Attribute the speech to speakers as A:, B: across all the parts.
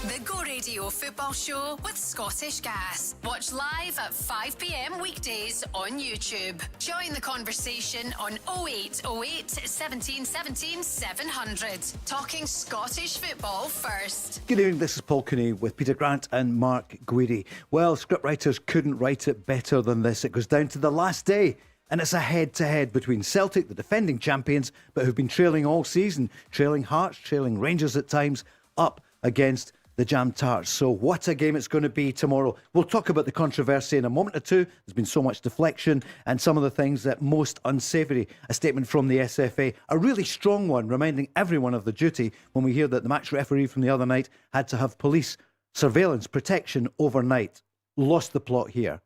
A: The Go Radio Football Show with Scottish Gas. Watch live at 5 p.m. weekdays on YouTube. Join the conversation on 0808 17 17 700. Talking Scottish football first.
B: Good evening, this is Paul Cooney with Peter Grant and Mark Guidi. Well, scriptwriters couldn't write it better than this. It goes down to the last day, and it's a head-to-head between Celtic, the defending champions, but who've been trailing all season, trailing Hearts, trailing Rangers at times, up against the Jam Tarts. So what a game it's going to be tomorrow. We'll talk about the controversy in a moment or two. There's been so much deflection and some of the things that most unsavoury. A statement from the SFA, a really strong one, reminding everyone of the duty when we hear that the match referee from the other night had to have police surveillance protection overnight. Lost the plot here.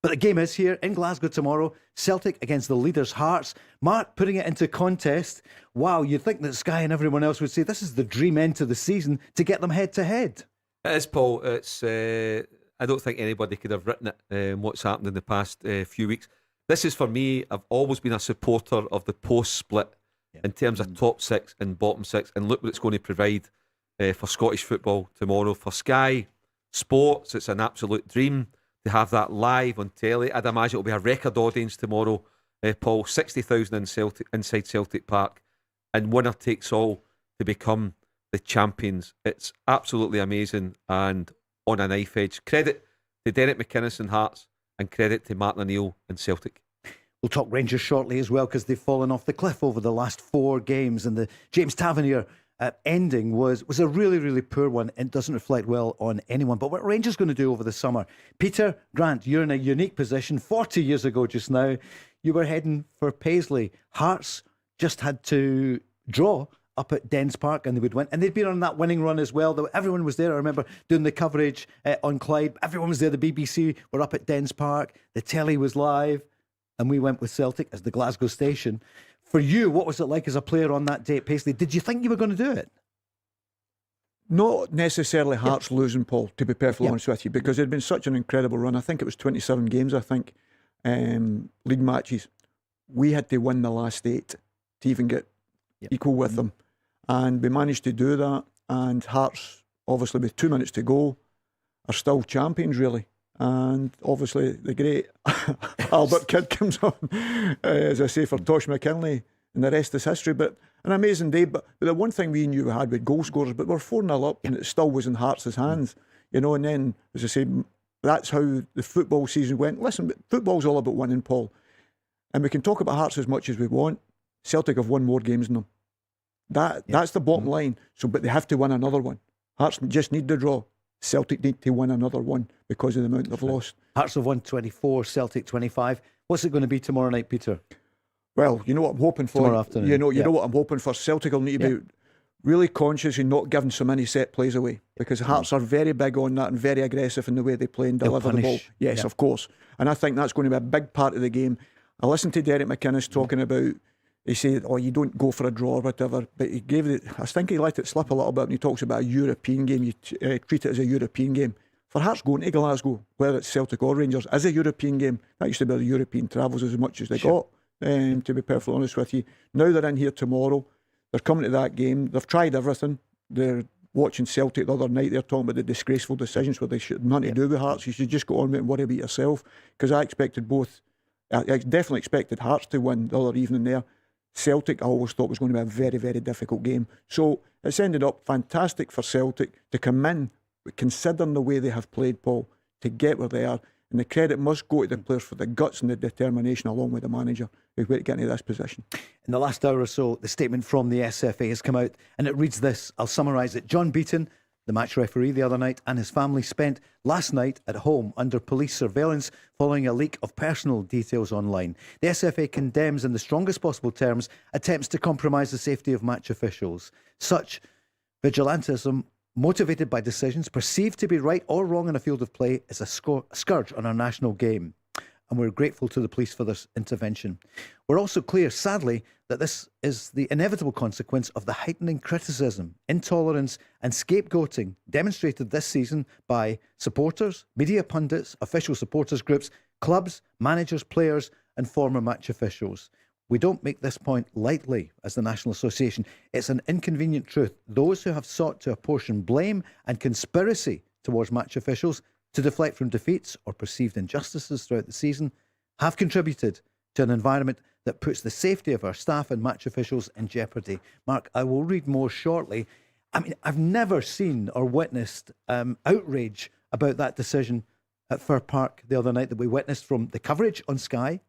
B: But the game is here in Glasgow tomorrow. Celtic against the leaders' Hearts. Mark, putting it into contest. Wow, you'd think that Sky and everyone else would say this is the dream end to the season to get them head to head.
C: It is, Paul. It's I don't think anybody could have written it, what's happened in the past few weeks. This is, for me, I've always been a supporter of the post-split in terms of top six and bottom six. And look what it's going to provide for Scottish football tomorrow. For Sky Sports, it's an absolute dream to have that live on telly. I'd imagine it'll be a record audience tomorrow, Paul. 60,000 inside Celtic Park, and winner takes all to become the champions. It's absolutely amazing and on a knife edge. Credit to Derek McInnes and Hearts, and credit to Martin O'Neill and Celtic.
B: We'll talk Rangers shortly as well, because they've fallen off the cliff over the last 4 games, and the James Tavernier ending was a really, really poor one. It doesn't reflect well on anyone. But what are Rangers going to do over the summer? Peter Grant, you're in a unique position. 40 years ago just now, you were heading for Paisley. Hearts just had to draw up at Dens Park and they would win. And they'd been on that winning run as well. Everyone was there. I remember doing the coverage on Clyde. Everyone was there. The BBC were up at Dens Park. The telly was live. And we went with Celtic as the Glasgow station. For you, what was it like as a player on that day at Paisley? Did you think you were going to do it?
D: Not necessarily Hearts losing, Paul, to be perfectly honest with you, because it had been such an incredible run. I think it was 27 games, league matches. We had to win the last 8 to even get equal with them. And we managed to do that. And Hearts, obviously with 2 minutes to go, are still champions, really. And obviously the great Albert Kidd comes on, as I say, for Tosh McKinley, and the rest is history. But an amazing day. But the one thing we knew we had with goal scorers, but we're 4-0 up, and it still was in Hearts' hands, And then, as I say, that's how the football season went. Listen, football's all about winning, Paul, and we can talk about Hearts as much as we want. Celtic have won more games than them. That's the bottom line. So, but they have to win another one. Hearts just need the draw. Celtic need to win another one because of the amount they've lost.
B: Hearts have won 24, Celtic 25. What's it going to be tomorrow night, Peter?
D: Well, you know what I'm hoping for.
B: Tomorrow afternoon.
D: You know what I'm hoping for. Celtic will need to be really conscious and not giving so many set plays away, because Hearts are very big on that and very aggressive in the way they play and deliver the ball. Yes, of course. And I think that's going to be a big part of the game. I listened to Derek McInnes talking about, he said, you don't go for a draw or whatever, but he gave it, I think he let it slip a little bit when he talks about a European game. You treat it as a European game. For Hearts going to Glasgow, whether it's Celtic or Rangers, as a European game, that used to be the European travels as much as they got, to be perfectly honest with you. Now they're in here tomorrow, they're coming to that game, they've tried everything. They're watching Celtic the other night, they're talking about the disgraceful decisions where they should nothing to do with Hearts. You should just go on and worry about yourself, because I definitely expected Hearts to win the other evening there. Celtic, I always thought was going to be a very, very difficult game. So it's ended up fantastic for Celtic to come in, considering the way they have played, Paul, to get where they are. And the credit must go to the players for the guts and the determination, along with the manager, who get into this position.
B: In the last hour or so, the statement from the SFA has come out, and it reads this. I'll summarise it. John Beaton, the match referee the other night, and his family spent last night at home under police surveillance following a leak of personal details online. The SFA condemns in the strongest possible terms attempts to compromise the safety of match officials. Such vigilantism, motivated by decisions perceived to be right or wrong in a field of play, is a scourge on our national game. And we're grateful to the police for this intervention. We're also clear, sadly, that this is the inevitable consequence of the heightening criticism, intolerance and scapegoating demonstrated this season by supporters, media pundits, official supporters groups, clubs, managers, players and former match officials. We don't make this point lightly as the National Association. It's an inconvenient truth. Those who have sought to apportion blame and conspiracy towards match officials to deflect from defeats or perceived injustices throughout the season have contributed to an environment that puts the safety of our staff and match officials in jeopardy. Mark, I will read more shortly. I mean, I've never seen or witnessed outrage about that decision at Fir Park the other night that we witnessed from the coverage on Sky,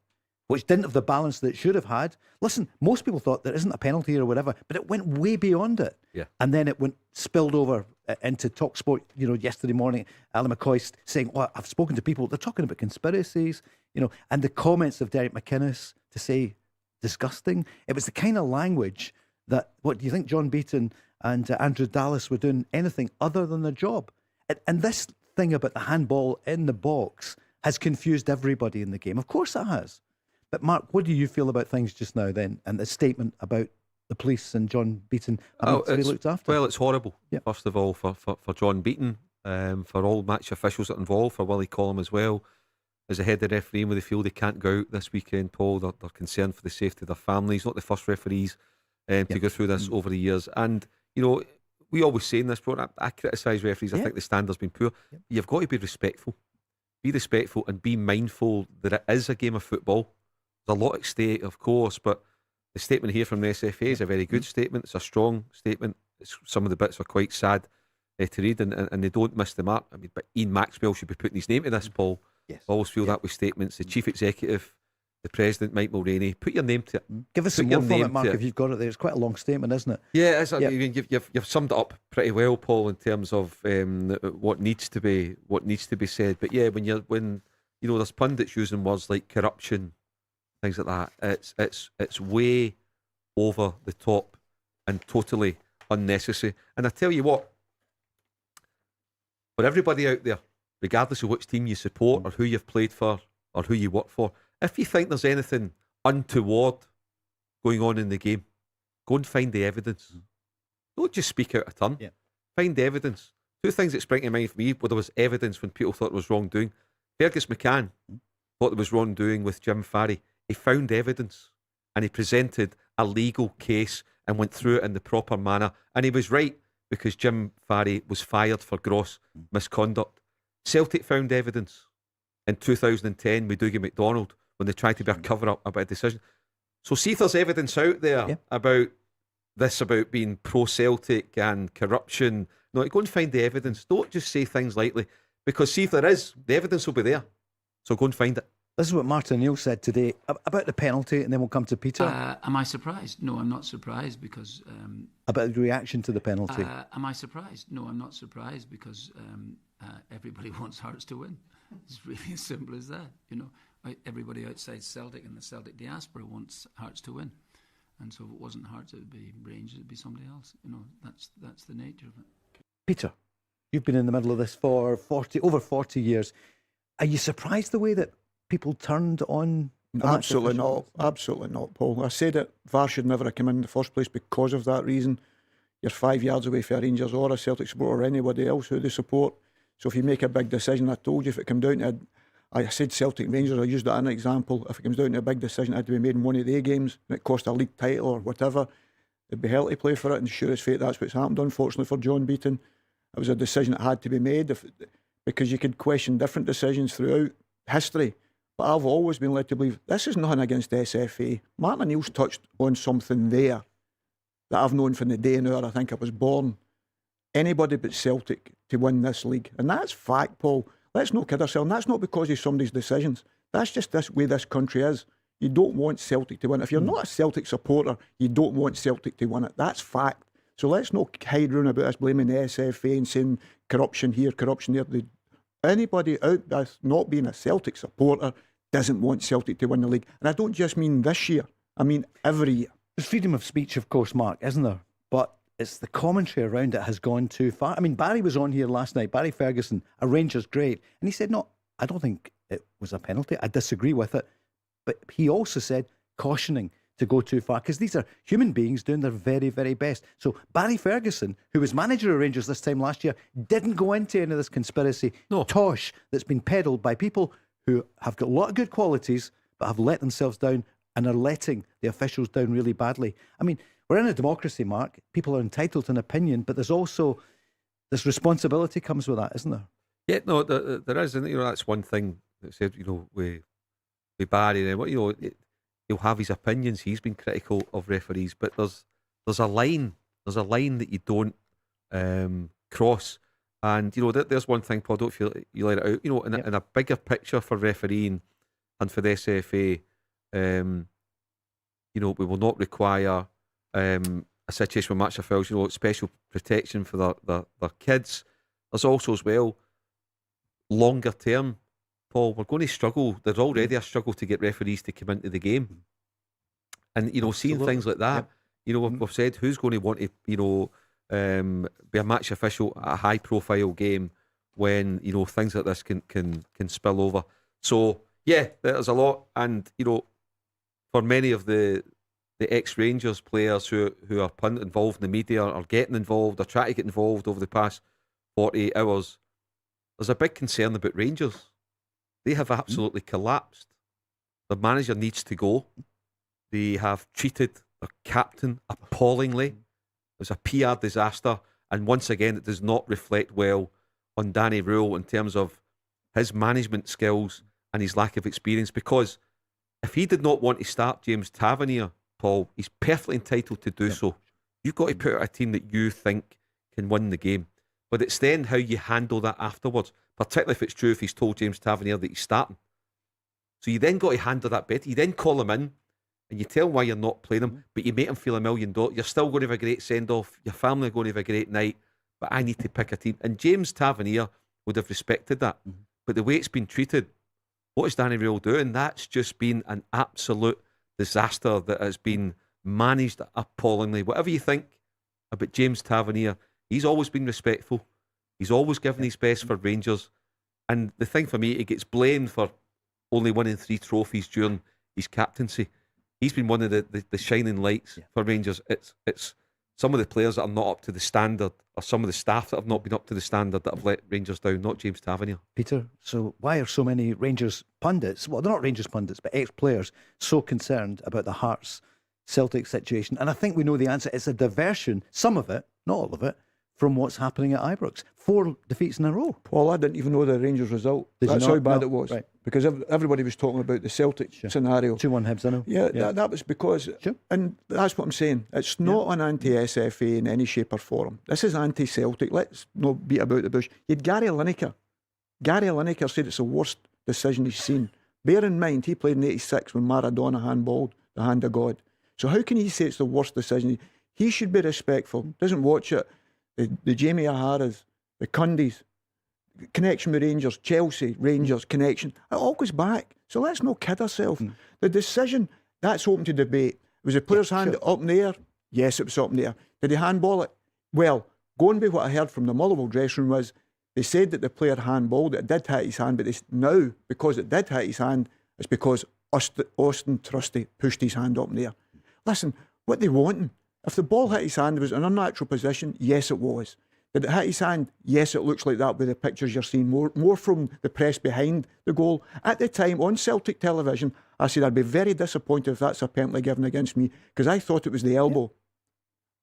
B: which didn't have the balance that it should have had. Listen, most people thought there isn't a penalty or whatever, but it went way beyond it.
C: Yeah.
B: And then it spilled over into TalkSport, yesterday morning. Alan McCoy saying, well, I've spoken to people, they're talking about conspiracies, and the comments of Derek McInnes to say disgusting. It was the kind of language that, what do you think John Beaton and Andrew Dallas were doing anything other than their job? And this thing about the handball in the box has confused everybody in the game. Of course it has. But Mark, what do you feel about things just now then, and the statement about the police and John Beaton having to be looked after?
C: Well, it's horrible.
B: Yep.
C: First of all, for John Beaton, for all match officials that are involved, for Willie Collum as well. As a head of refereeing where they feel they can't go out this weekend, Paul, they're concerned for the safety of their families. Not the first referees to go through this over the years. And, we always say in this program, I criticise referees. I think the standard's been poor.
B: Yep.
C: You've got to be respectful. Be respectful and be mindful that it is a game of football. There's a lot at stake, of course, but the statement here from the SFA is a very good statement. It's a strong statement. Some of the bits are quite sad to read, and they don't miss the mark. I mean, but Ian Maxwell should be putting his name to this, Paul.
B: Yes.
C: I always feel that with statements. The Chief Executive, the President, Mike Mulroney, put your name to it.
B: Give us some more from it, Mark, if you've got it there. It's quite a long statement, isn't it?
C: Yeah, it is.
B: Yep.
C: I mean, you've summed it up pretty well, Paul, in terms of what needs to be said. But yeah, when there's pundits using words like corruption, things like that, it's way over the top and totally unnecessary. And I tell you what, for everybody out there, regardless of which team you support or who you've played for or who you work for, if you think there's anything untoward going on in the game, go and find the evidence. Don't just speak out of turn.
B: Yeah.
C: Find the evidence. Two things that spring to mind for me where there was evidence when people thought it was wrongdoing. Fergus McCann thought there was wrongdoing with Jim Farry. He found evidence and he presented a legal case and went through it in the proper manner. And he was right, because Jim Farry was fired for gross misconduct. Celtic found evidence in 2010 with Dougie MacDonald when they tried to be a cover-up about a decision. So see if there's evidence out there about this, about being pro-Celtic and corruption. No, go and find the evidence. Don't just say things lightly, because see if there is, the evidence will be there. So go and find it.
B: This is what Martin O'Neill said today about the penalty, and then we'll come to Peter.
E: Am I surprised? No, I'm not surprised, because...
B: about the reaction to the penalty.
E: Am I surprised? No, I'm not surprised, because everybody wants Hearts to win. It's really as simple as that. Everybody outside Celtic and the Celtic diaspora wants Hearts to win. And so if it wasn't Hearts, it would be Rangers, it would be somebody else. That's the nature of it.
B: Peter, you've been in the middle of this for over 40 years. Are you surprised the way that people turned on?
D: Absolutely not. Absolutely not, Paul. I said it. VAR should never have come in the first place because of that reason. You're 5 yards away from a Rangers or a Celtic supporter or anybody else who they support. So if you make a big decision, I told you, if it come down to, I said Celtic Rangers, I used that as an example. If it comes down to a big decision, it had to be made in one of their games and it cost a league title or whatever, it'd be hell to play for it. And sure as fate, that's what's happened, unfortunately, for John Beaton. It was a decision that had to be made because you could question different decisions throughout history. But I've always been led to believe this is nothing against SFA. Martin O'Neill's touched on something there that I've known from the day and hour I think I was born. Anybody but Celtic to win this league. And that's fact, Paul. Let's not kid ourselves. And that's not because of somebody's decisions. That's just this way this country is. You don't want Celtic to win. If you're not a Celtic supporter, you don't want Celtic to win it. That's fact. So let's not hide round about us blaming the SFA and saying corruption here, corruption there. Anybody out there not being a Celtic supporter doesn't want Celtic to win the league. And I don't just mean this year. I mean every year.
B: There's freedom of speech, of course, Mark, isn't there? But it's the commentary around it has gone too far. I mean, Barry was on here last night, Barry Ferguson, a Rangers great, and he said, no, I don't think it was a penalty. I disagree with it. But he also said, cautioning to go too far, because these are human beings doing their very, very best. So Barry Ferguson, who was manager of Rangers this time last year, didn't go into any of this conspiracy tosh that's been peddled by people who have got a lot of good qualities but have let themselves down and are letting the officials down really badly. I mean, we're in a democracy, Mark. People are entitled to an opinion, but there's also this responsibility comes with that, isn't there?
C: Yeah, no, there is, and that's one thing that said, with Barry, and he'll have his opinions. He's been critical of referees, but there's a line that you don't cross. And there's one thing, Paul. Don't feel you let it out. In a bigger picture for refereeing and for the SFA, we will not require a situation where match officials, special protection for their kids. There's also as well longer term, Paul. We're going to struggle. There's already a struggle to get referees to come into the game, and seeing things like that. We've said who's going to want to be a match official at a high profile game when things like this can spill over. So yeah, there's a lot, and for many of the ex-Rangers players who are involved in the media or getting involved or trying to get involved over the past 48 hours, there's a big concern about Rangers. They have absolutely collapsed. The manager needs to go. They have treated their captain appallingly. It was a PR disaster, and once again it does not reflect well on Danny Rule in terms of his management skills and his lack of experience, because if he did not want to start James Tavernier, Paul, he's perfectly entitled to do so. You've got to put out a team that you think can win the game. But it's then how you handle that afterwards, particularly if it's true if he's told James Tavernier that he's starting. So you then got to handle that better. You then call him in and you tell him why you're not playing him, but you make him feel $1 million. You're still going to have a great send-off. Your family are going to have a great night, but I need to pick a team. And James Tavernier would have respected that. But the way it's been treated, what is Danny Rule doing? That's just been an absolute disaster that has been managed appallingly. Whatever you think about James Tavernier, he's always been respectful. He's always given his best for Rangers. And the thing for me, he gets blamed for only winning 3 trophies during his captaincy. He's been one of the shining lights for Rangers. It's some of the players that are not up to the standard, or some of the staff that have not been up to the standard, that have let Rangers down, not James Tavernier.
B: Peter, so why are so many Rangers pundits, well, they're not Rangers pundits, but ex-players, so concerned about the Hearts Celtic situation? And I think we know the answer. It's a diversion, some of it, not all of it, from what's happening at Ibrox. 4 defeats in a row.
D: Paul, I didn't even know the Rangers result. That's how bad it was. Right. Because everybody was talking about the Celtic scenario.
B: 2-1 Hibs, I know.
D: Yeah. That was because, and that's what I'm saying, it's not an anti-SFA in any shape or form. This is anti-Celtic. Let's not beat about the bush. You had Gary Lineker. Gary Lineker said it's the worst decision he's seen. Bear in mind, he played in '86 when Maradona handballed the hand of God. So how can he say it's the worst decision? He should be respectful. Doesn't watch it. The Jamie O'Hara's, the Cundys, connection with Rangers, Chelsea, Rangers, connection. It all goes back. So let's not kid ourselves. The decision, that's open to debate. Was the player's hand up in the air? Yes, it was up in the air. Did he handball it? Well, going by what I heard from the Motherwell dressing room was, they said that the player handballed it. It did hit his hand, but now, because it did hit his hand, it's because Austin Trusty pushed his hand up in the air. Listen, what they wanting? If the ball hit his hand, was it an unnatural position? Yes, it was. Did it hit his hand? Yes, it looks like that with the pictures you're seeing, more from the press behind the goal. At the time, on Celtic television, I said I'd be very disappointed if that's a penalty given against me, because I thought it was the elbow.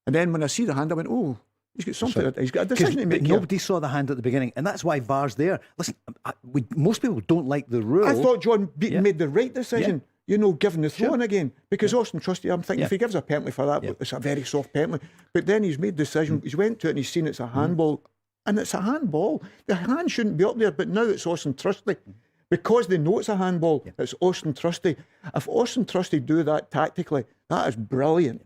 D: And then when I see the hand, I went, oh, he's got something. Right. He's got a decision to make.
B: Nobody saw the hand at the beginning, and that's why VAR's there. Listen, most people don't like the rule.
D: I thought John Beaton made the right decision. Given the throw-in again. Because Austin Trusty, I'm thinking, if he gives a penalty for that, it's a very soft penalty. But then he's made the decision, he's went to it and he's seen it's a handball. And it's a handball. The hand shouldn't be up there, but now it's Austin Trusty. Because they know it's a handball, it's Austin Trusty. If Austin Trusty do that tactically, that is brilliant.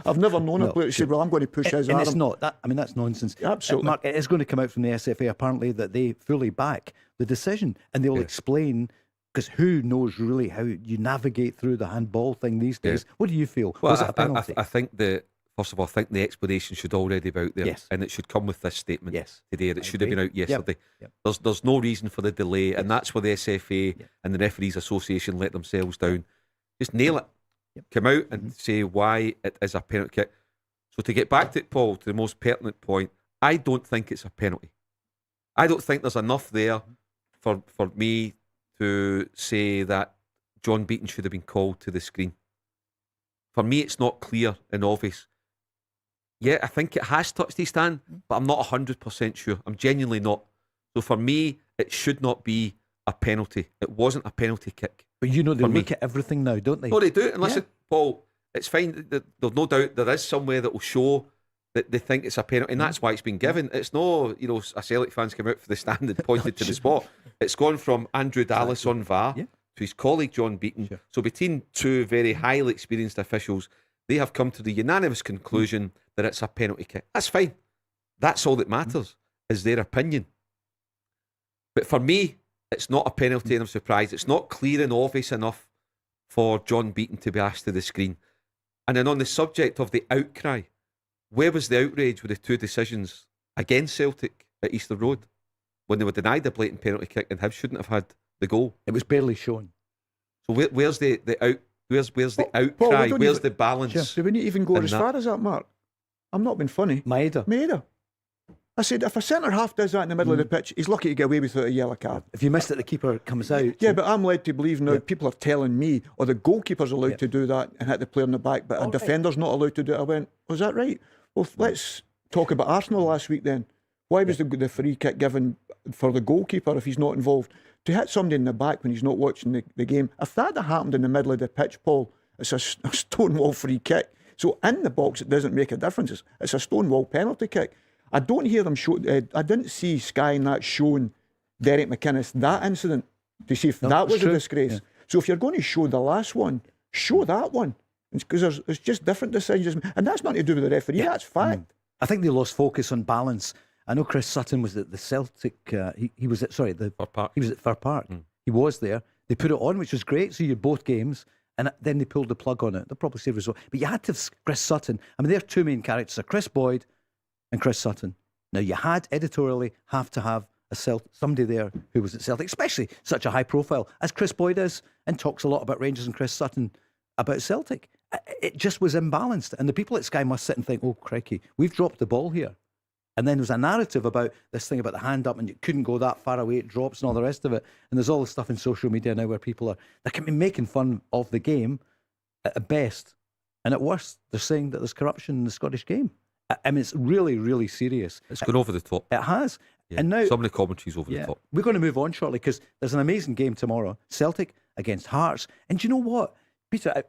D: I've never known a player to say, well, I'm going to push his arm.
B: And it's not. That's nonsense.
D: Absolutely.
B: Mark, it is going to come out from the SFA, apparently, that they fully back the decision. And they'll explain, because who knows really how you navigate through the handball thing these days. What do you feel?
C: Well,
B: was it a penalty?
C: I think first of all, I think the explanation should already be out there, and it should come with this statement today. It should have been out yesterday. There's no reason for the delay, and that's where the SFA and the Referees Association let themselves down. Just nail it. Come out and say why it is a penalty kick. So to get back to it, Paul, to the most pertinent point, I don't think it's a penalty. I don't think there's enough there for me to say that John Beaton should have been called to the screen. For me, it's not clear and obvious. Yeah, I think it has touched his stand, but I'm not 100% sure. I'm genuinely not. So for me, it should not be a penalty. It wasn't a penalty kick.
B: But they look at everything now, don't they?
C: No, they do. And listen, Paul, it's fine. There's no doubt there is somewhere that will show that they think it's a penalty, and that's why it's been given. It's no, a Celtic fans came out for the stand and pointed to the spot. It's gone from Andrew Dallas on VAR to his colleague John Beaton. Sure. So between two very highly experienced officials, they have come to the unanimous conclusion that it's a penalty kick. That's fine. That's all that matters, is their opinion. But for me, it's not a penalty, and I'm surprised. It's not clear and obvious enough for John Beaton to be asked to the screen. And then on the subject of the outcry, where was the outrage with the two decisions against Celtic at Easter Road when they were denied the blatant penalty kick and Hibs shouldn't have had the goal?
B: It was barely shown.
C: So where's the outcry?
D: Paul,
C: where's the balance?
D: Sure. Do we need to even go as far as that, Mark? I'm not being funny. Maeda. I said, if a centre-half does that in the middle of the pitch, he's lucky to get away without a yellow card.
B: If you missed it, the keeper comes out.
D: Yeah, but I'm led to believe now people are telling me, or the goalkeeper's allowed to do that and hit the player in the back, but a defender's not allowed to do it. I went, was that right? Well, let's talk about Arsenal last week then. Why was the free kick given for the goalkeeper if he's not involved? To hit somebody in the back when he's not watching the game, if that had happened in the middle of the pitch, Paul, it's a stonewall free kick. So in the box, it doesn't make a difference. It's a stonewall penalty kick. I don't hear them show. I didn't see Sky and that showing Derek McInnes that incident to see if that was a disgrace. Yeah. So if you're going to show the last one, show that one, because there's just different decisions, and that's nothing to do with the referee. Yeah. That's fact.
B: I think they lost focus on balance. I know Chris Sutton was at the Celtic. He was at Fir Park. He was at Fir Park. He was there. They put it on, which was great. So you had both games. And then they pulled the plug on it. They'll probably say result. But you had to have Chris Sutton. I mean, their two main characters are Chris Boyd and Chris Sutton. Now, you had editorially have to have somebody there who was at Celtic, especially such a high profile as Chris Boyd is, and talks a lot about Rangers, and Chris Sutton about Celtic. It just was imbalanced. And the people at Sky must sit and think, oh, crikey, we've dropped the ball here. And then there's a narrative about this thing about the hand up and you couldn't go that far away, it drops and all the rest of it. And there's all this stuff in social media now where people they can be making fun of the game at best. And at worst, they're saying that there's corruption in the Scottish game. I mean, it's really, really serious.
C: It's gone over the top.
B: It has.
C: Yeah.
B: And now,
C: some of the commentaries over the top.
B: We're going to move on shortly because there's an amazing game tomorrow. Celtic against Hearts. And do you know what, Peter?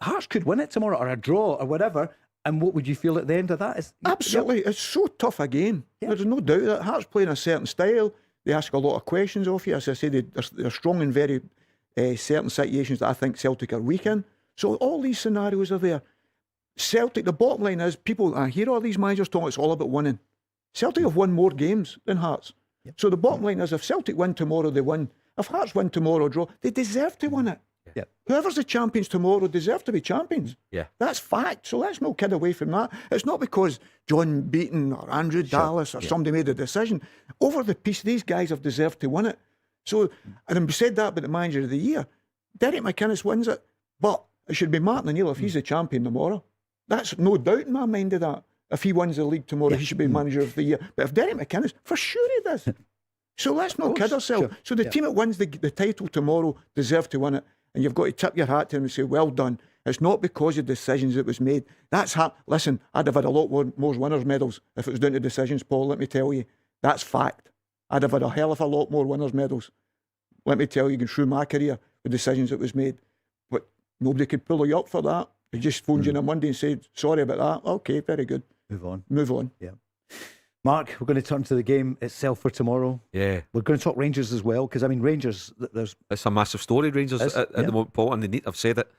B: Hearts could win it tomorrow, or a draw, or whatever. And what would you feel at the end of that?
D: Absolutely. It's so tough a game. Yeah. There's no doubt that Hearts playing a certain style. They ask a lot of questions of you. As I say, they're strong in very certain situations that I think Celtic are weak in. So all these scenarios are there. Celtic, the bottom line is, I hear all these managers talking, it's all about winning. Celtic have won more games than Hearts. Yep. So the bottom line is, if Celtic win tomorrow, they win. If Hearts win tomorrow, draw, they deserve to win it.
B: Yeah.
D: Whoever's the champions tomorrow deserve to be champions.
C: Yeah.
D: That's fact. So let's not kid away from that. It's not because John Beaton or Andrew Dallas or somebody made a decision. Over the piece, these guys have deserved to win it. So, and we said that about the manager of the year. Derek McInnes wins it, but it should be Martin O'Neill if he's the champion tomorrow. That's no doubt in my mind of that. If he wins the league tomorrow, he should be manager of the year. But if Derek McInnes, for sure he does. So let's not kid ourselves. Sure. So the team that wins the title tomorrow deserve to win it. And you've got to tip your hat to him and say, well done. It's not because of decisions that was made. Listen, I'd have had a lot more winners' medals if it was down to decisions, Paul, let me tell you. That's fact. I'd have had a hell of a lot more winners' medals. Let me tell you, going through my career, the decisions that was made. But nobody could pull you up for that. They just phoned you on a Monday and said, sorry about that. Okay, very good. Move on.
B: Yeah. Mark, we're going to turn to the game itself for tomorrow.
C: Yeah.
B: We're going to talk Rangers as well, because, I mean, Rangers,
C: it's a massive story, Rangers, at the moment, Paul, and I've said it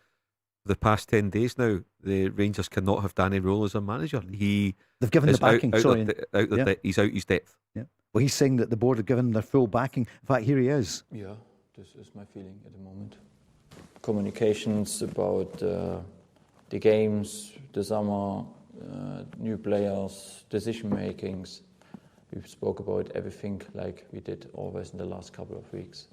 C: for the past 10 days now, the Rangers cannot have Danny Röhl as a manager. They've
B: given the backing,
C: he's out his depth.
B: Yeah. Well, he's saying that the board have given him their full backing. In fact, here he is.
F: Yeah, this is my feeling at the moment. Communications about the games, the summer, new players, decision makings. We spoke about everything like we did always in the last couple of weeks.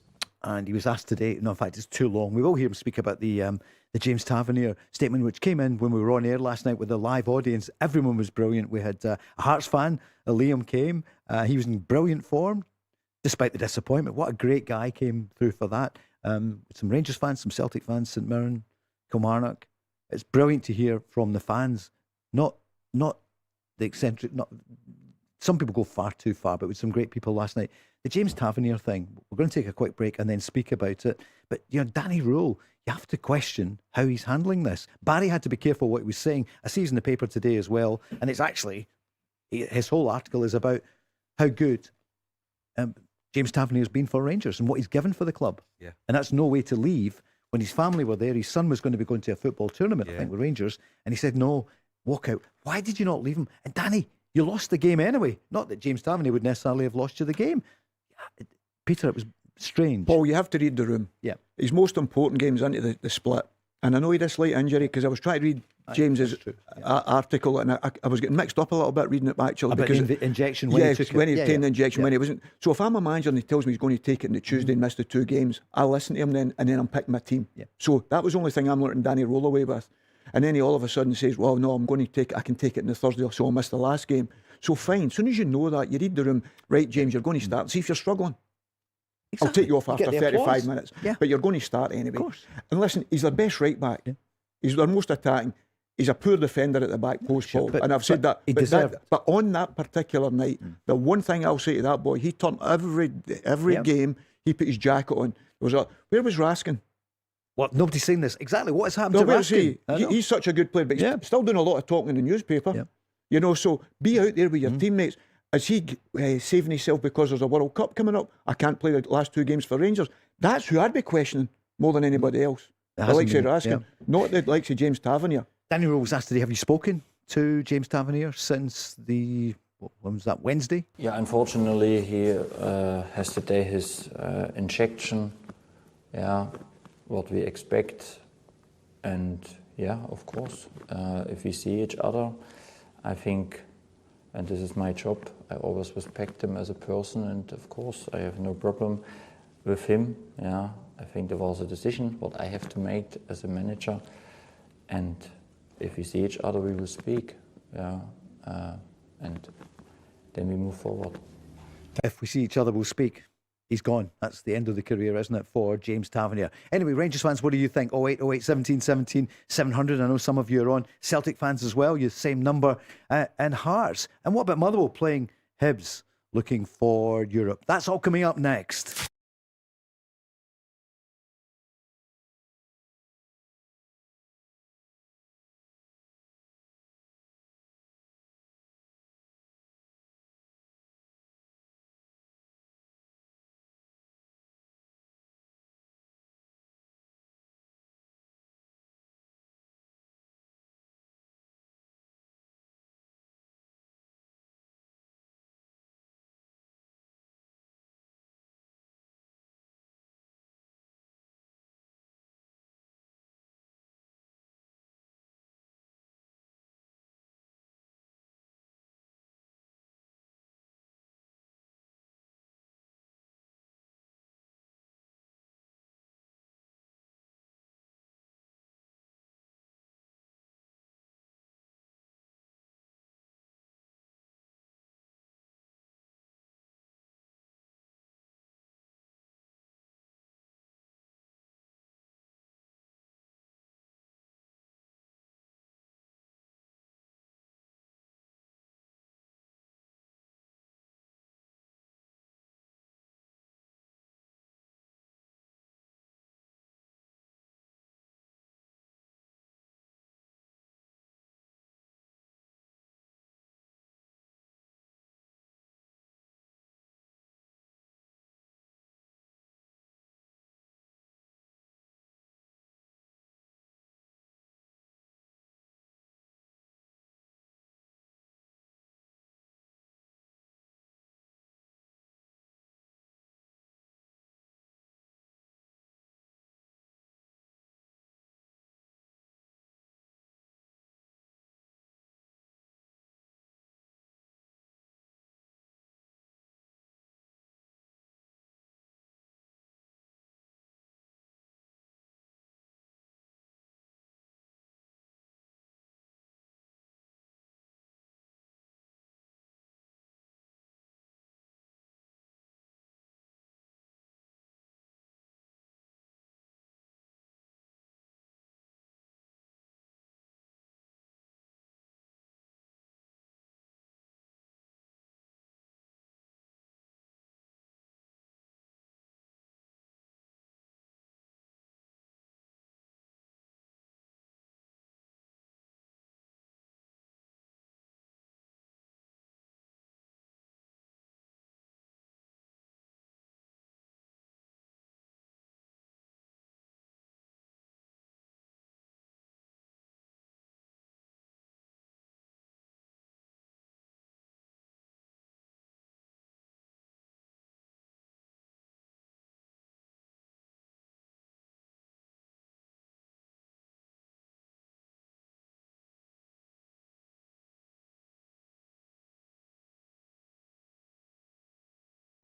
B: And he was asked today, no, in fact, it's too long. We will hear him speak about the James Tavernier statement, which came in when we were on air last night with a live audience. Everyone was brilliant. We had a Hearts fan, Liam came. He was in brilliant form, despite the disappointment. What a great guy came through for that. Some Rangers fans, some Celtic fans, St Mirren, Kilmarnock. It's brilliant to hear from the fans, not the eccentric. Not some people go far too far, but with some great people last night. The James Tavernier thing. We're going to take a quick break and then speak about it. But Danny Rule, you have to question how he's handling this. Barry had to be careful what he was saying. I see he's in the paper today as well, and it's actually his whole article is about how good James Tavernier has been for Rangers and what he's given for the club.
C: Yeah.
B: And that's no way to leave. When his family were there, his son was going to be going to a football tournament, I think, with Rangers, and he said, no, walk out. Why did you not leave him? And Danny, you lost the game anyway. Not that James Tavernier would necessarily have lost you the game. Peter, it was strange.
D: Paul, you have to read the room.
B: Yeah.
D: His most important game's into the split. And I know he had a slight injury because I was trying to read James's article and I was getting mixed up a little bit reading it actually.
B: About
D: because
B: the injection when he took it.
D: when he taken the injection, when he wasn't. So if I'm a manager and he tells me he's going to take it on the Tuesday and miss the 2 games, I'll listen to him then and then I'm picking my team.
B: Yeah.
D: So that was the only thing I'm letting Danny roll away with. And then he all of a sudden says, well, no, I'm going to take it. I can take it on the Thursday, so I'll miss the last game. So fine. As soon as you know that, you read the room, right, James, you're going to start. See if you're struggling.
B: Exactly.
D: I'll take you off after
B: get the
D: 35
B: applause.
D: minutes.
B: Yeah.
D: But you're going to start anyway.
B: Of course.
D: And listen, he's their best right back.
B: Yeah.
D: He's their most attacking. He's a poor defender at the back post,
B: Sure,
D: Paul.
B: but-
D: And I've said
B: but
D: that.
B: he deserved it.
D: But on that particular night, the one thing I'll say to that boy, he turned every
B: Yeah.
D: game, he put his jacket on. Where was Raskin?
B: Well, nobody's saying this. Exactly. What has happened
D: No,
B: to
D: where's
B: Raskin?
D: he? He's such a good player, but he's still doing a lot of talking in the newspaper.
B: Yeah.
D: You know, so be out there with your teammates. Is he saving himself because there's a World Cup coming up? I can't play the last 2 games for Rangers. That's who I'd be questioning more than anybody else. The
B: hasn't
D: likes of
B: been,
D: Raskin, not the likes of James Tavernier.
B: Danny Rule was asked today, have you spoken to James Tavernier since when was that, Wednesday?
F: Yeah, unfortunately, he has today his injection. Yeah, what we expect. And yeah, of course, if we see each other, I think, and this is my job, I always respect him as a person, and of course, I have no problem with him. Yeah, I think there was a decision what I have to make as a manager, and if we see each other, we will speak. Yeah, and then we move forward.
B: If we see each other, we'll speak. He's gone. That's the end of the career, isn't it, for James Tavernier? Anyway, Rangers fans, what do you think? 08, 08, 17, 17, 700. I know some of you are on. Celtic fans as well, you same number. And Hearts. And what about Motherwell playing Hibs, looking for Europe? That's all coming up next.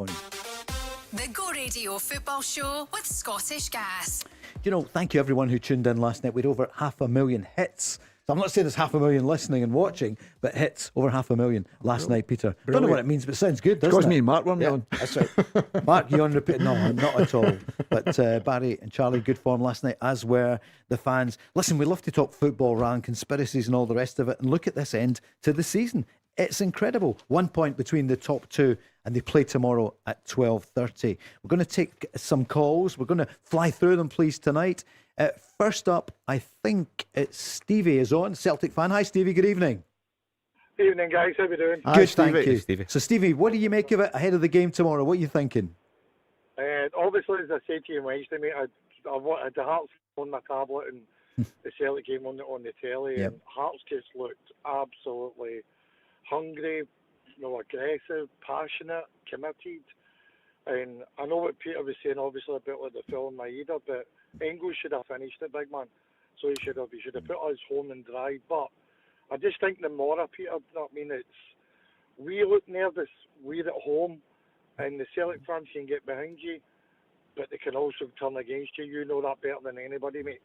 B: on.
A: The Go Radio Football Show with Scottish Gas.
B: Thank you everyone who tuned in last night. We had over 500,000 hits. So I'm not saying there's 500,000 listening and watching, but hits over 500,000 last night, Peter. Don't know what it means, but it sounds good, doesn't it?
D: Because me and Mark weren't on.
B: That's right. Mark, you on repeat? No, not at all. But Barry and Charlie, good form last night, as were the fans. Listen, we love to talk football, round conspiracies and all the rest of it. And look at this end to the season. It's incredible. 1 point between the top two, and they play tomorrow at 12:30. We're going to take some calls. We're going to fly through them, please, tonight. First up, I think it's Stevie is on, Celtic fan. Hi, Stevie. Good evening.
G: Evening, guys. How you doing?
B: Good,
D: Hi,
B: thank
D: Stevie.
B: you.
C: Stevie.
B: So, Stevie, what do you make of it ahead of the game tomorrow? What are you thinking?
G: Obviously, as I said to you Wednesday, mate, I wanted the Hearts on my tablet and the Celtic game on the telly,
B: Yep.
G: and Hearts just looked absolutely hungry, aggressive, passionate, committed. And I know what Peter was saying, obviously, about like the film Maida, but Engels should have finished it, big man. So he should have put us home and dry. But I just think the more, Peter, we look nervous. We're at home, and the Celtic fans can get behind you, but they can also turn against you. You know that better than anybody, mate.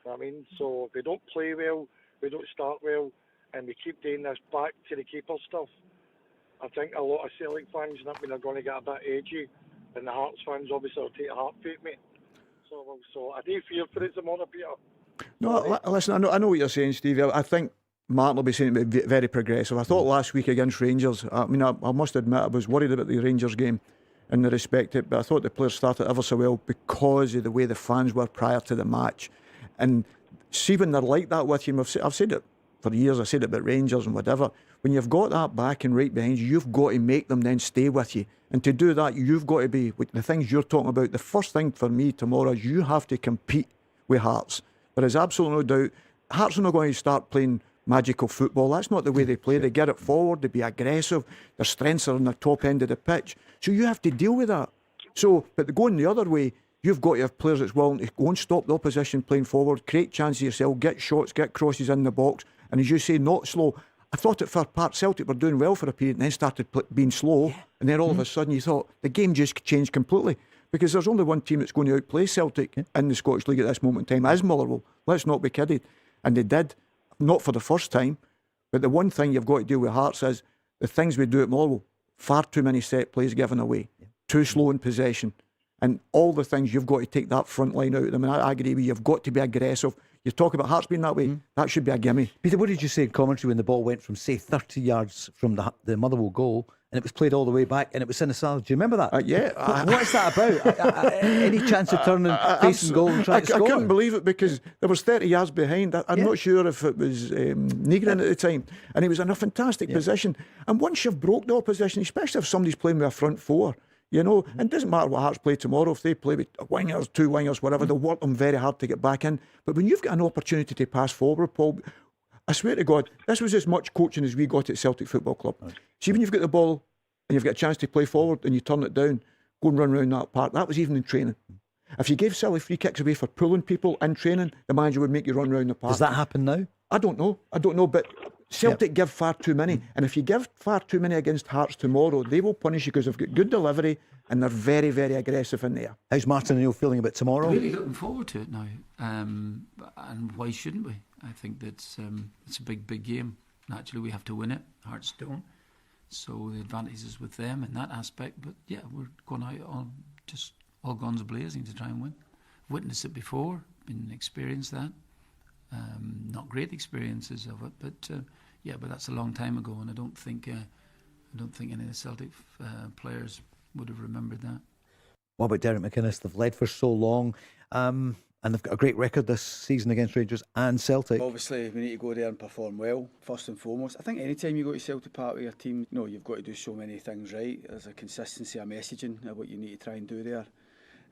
G: You know what I mean? So if we don't play well, we don't start well, and we keep doing this back to the keeper stuff, I think a lot of Celtic fans are going to get a bit edgy, and the Hearts fans obviously will take a heart fate, mate. So I do fear for it tomorrow, Peter.
D: No, listen, I know what you're saying, Stevie. I think Martin will be saying it be very progressive. I thought last week against Rangers, I must admit I was worried about the Rangers game in the respect it, but I thought the players started ever so well because of the way the fans were prior to the match. And see when they're like that with you, I've said it for years, I said it about Rangers and whatever, when you've got that back and right behind you, you've got to make them then stay with you. And to do that, you've got to be, with the things you're talking about, the first thing for me tomorrow is you have to compete with Hearts. There is absolutely no doubt. Hearts are not going to start playing magical football. That's not the way they play. They get it forward, they be aggressive, their strengths are on the top end of the pitch. So you have to deal with that. So, but going the other way, you've got to have players that's willing to go and stop the opposition playing forward, create chances yourself, get shots, get crosses in the box, and as you say, not slow. I thought at first part Celtic were doing well for a period and then started being slow, and then all of a sudden you thought the game just changed completely, because there's only one team that's going to outplay Celtic in the Scottish League at this moment in time, as Motherwell. Let's not be kidded. And they did, not for the first time, but the one thing you've got to deal with Hearts is the things we do at Motherwell, far too many set plays given away, too slow in possession, and all the things you've got to take that front line out of them. And I agree with you, you've got to be aggressive. You talk about Hearts being that way, that should be a gimme.
B: Peter, what did you say in commentary when the ball went from, say, 30 yards from the Motherwell goal and it was played all the way back and it was Sinister? Do you remember that?
D: Yeah.
B: What's that about? Any chance of turning, facing goal and trying to score?
D: I couldn't believe it because there was 30 yards behind. I'm not sure if it was Negrin at the time, and he was in a fantastic position. And once you've broke the opposition, especially if somebody's playing with a front four, and it doesn't matter what Hearts play tomorrow, if they play with wingers, two wingers, whatever, they'll work them very hard to get back in. But when you've got an opportunity to pass forward, Paul, I swear to God, this was as much coaching as we got at Celtic Football Club. See, when you've got the ball and you've got a chance to play forward and you turn it down, go and run around that park. That was even in training. If you gave silly free kicks away for pulling people in training, the manager would make you run around the park.
B: Does that happen now?
D: I don't know, but Celtic give far too many. And if you give far too many against Hearts tomorrow, they will punish you because they've got good delivery and they're very, very aggressive in there.
B: How's Martin O'Neill feeling about tomorrow?
E: Really looking forward to it now. And why shouldn't we? I think that's it's a big, big game. Naturally, we have to win it. Hearts don't. So the advantage is with them in that aspect. But yeah, we're going out on just all guns blazing to try and win. Witnessed it before, been experienced that. Not great experiences of it, but that's a long time ago, and I don't think any of the Celtic players would have remembered that.
B: What about Derek McInnes? They've led for so long, and they've got a great record this season against Rangers and Celtic.
H: Obviously, we need to go there and perform well, first and foremost. I think any time you go to Celtic Park with your team, you've got to do so many things right. There's a consistency of messaging of what you need to try and do there.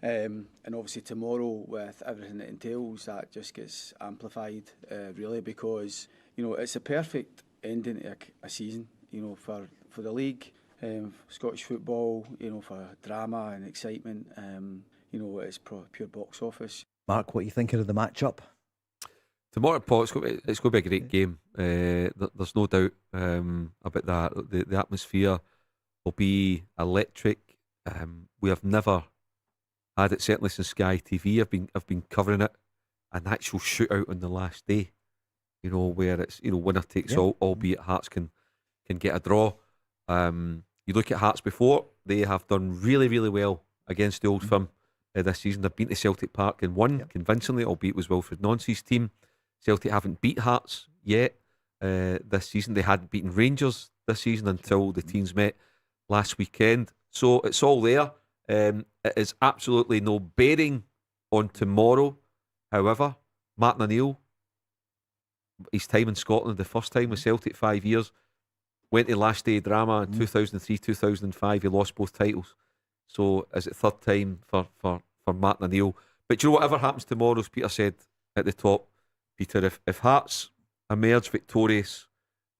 H: And obviously tomorrow, with everything it entails, that just gets amplified, really, because it's a perfect ending to a season, for the league, Scottish football, for drama and excitement. It's pure box office.
B: Mark, what are you thinking of the matchup?
C: Tomorrow, Paul, it's going to be a great game. There's no doubt about that. The atmosphere will be electric. We have never had it, certainly since Sky TV. I've been covering it, an actual shootout on the last day. You know, where it's, you know, winner takes all, albeit Hearts can get a draw. You look at Hearts before, they have done really, really well against the Old Firm this season. They've been to Celtic Park and won convincingly, albeit it was Wilfred Nancy's team. Celtic haven't beat Hearts yet this season. They hadn't beaten Rangers this season until the teams met last weekend. So it's all there. It is absolutely no bearing on tomorrow. However, Martin O'Neill, his time in Scotland, the first time with Celtic 5 years, went to last day drama in 2003, 2005. He lost both titles. So is it third time for Martin O'Neill? But you know, whatever happens tomorrow, as Peter said at the top, Peter, if Hearts emerge victorious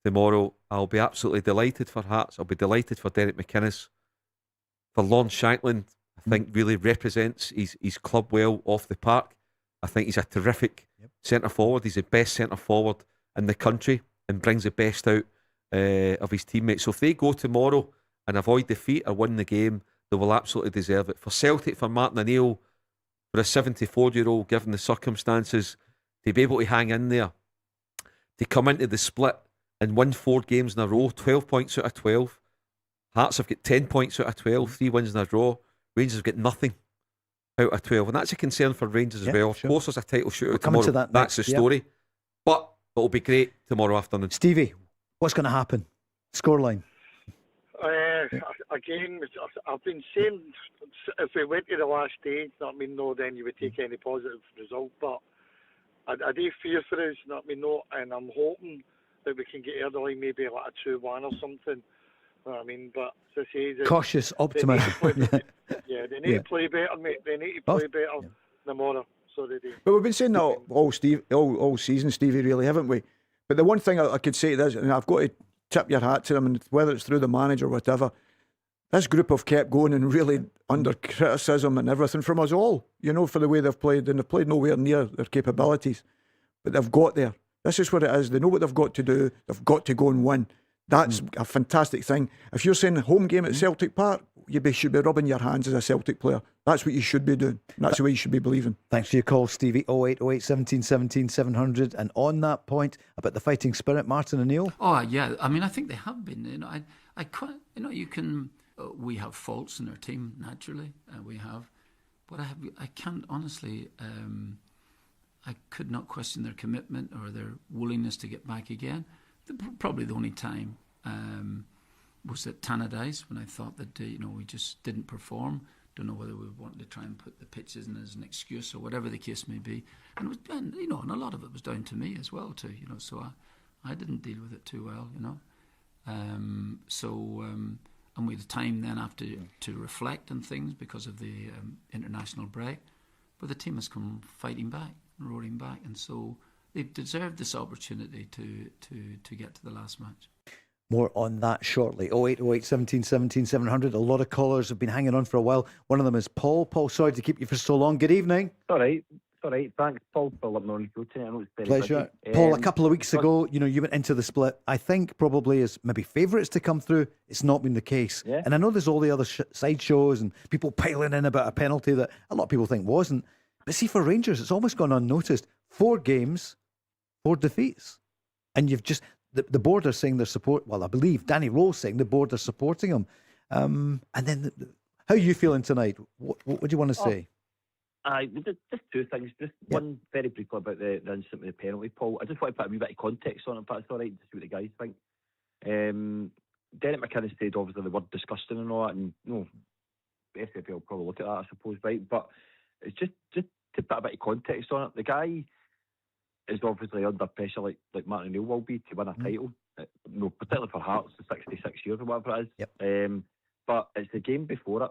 C: tomorrow, I'll be absolutely delighted for Hearts. I'll be delighted for Derek McInnes. For Lawrence Shankland, I think really represents his club well off the park. I think he's a terrific centre forward. He's the best centre forward in the country and brings the best out of his teammates. So if they go tomorrow and avoid defeat or win the game, they will absolutely deserve it. For Celtic, for Martin O'Neill, for a 74-year-old, given the circumstances, to be able to hang in there, to come into the split and win 4 games in a row, 12 points out of 12. Hearts have got 10 points out of 12, 3 wins in a row. Rangers have got nothing out of 12. And that's a concern for Rangers as well. Of course, there's a title shootout tomorrow. That's the story. But it'll be great tomorrow afternoon.
B: Stevie, what's going to happen? Scoreline?
G: Again, I've been saying if we went to the last day, then you would take any positive result. But I do fear for us, and I'm hoping that we can get early, maybe like a 2-1 or something. But as I say,
B: cautious optimism.
G: They need to play better, mate. They need to play better tomorrow. So they do.
D: But we've been saying that all season, Stevie, really, haven't we? But the one thing I could say to this, and I've got to tip your hat to them, and whether it's through the manager or whatever, this group have kept going and really under criticism and everything from us all, for the way they've played, and they've played nowhere near their capabilities. But they've got there. This is what it is. They know what they've got to do. They've got to go and win. That's a fantastic thing. If you're saying home game at Celtic Park, you should be rubbing your hands as a Celtic player. That's what you should be doing. That's the way you should be believing.
B: Thanks for your call, Stevie. 0808 17 17 700. And on that point about the fighting spirit, Martin O'Neill.
E: Oh yeah, I think they have been. I quite, you can. We have faults in our team naturally. We have, but I can't honestly. I could not question their commitment or their willingness to get back again. Probably the only time was at Tannadice when I thought that we just didn't perform. Don't know whether we wanted to try and put the pitches in as an excuse or whatever the case may be. And and a lot of it was down to me as well too. So I didn't deal with it too well. And we had time then after to reflect on things because of the international break. But the team has come fighting back, roaring back, and so they've deserved this opportunity to get to the last match.
B: More on that shortly. 0808 17 17 700. A lot of callers have been hanging on for a while. One of them is Paul. Paul, sorry to keep you for so long. Good evening.
I: All right. Thanks, Paul, for letting me on the show tonight. I know it's very
B: pleasure.
I: busy.
B: Paul, a couple of weeks ago, you went into the split. I think probably as maybe favourites to come through. It's not been the case.
I: Yeah.
B: And I know there's all the other side shows and people piling in about a penalty that a lot of people think wasn't. But see, for Rangers, it's almost gone unnoticed. 4 games, 4 defeats. And you've just... The board are saying their support. Well, I believe Danny Rowe's saying the board are supporting him. And then, how are you feeling tonight? What do you want to say?
I: Just 2 things. Just one very briefly about the incident with the penalty, Paul. I just want to put a wee bit of context on it, if that's all right, to see what the guys think. Derek McInnes said obviously the word disgusting and all that, and SFL will probably look at that, I suppose, right? But it's just to put a bit of context on it. The guy is obviously under pressure like Martin O'Neill will be to win a title, particularly for Hearts, the 66 years or whatever it is.
B: Yep.
I: But it's the game before it.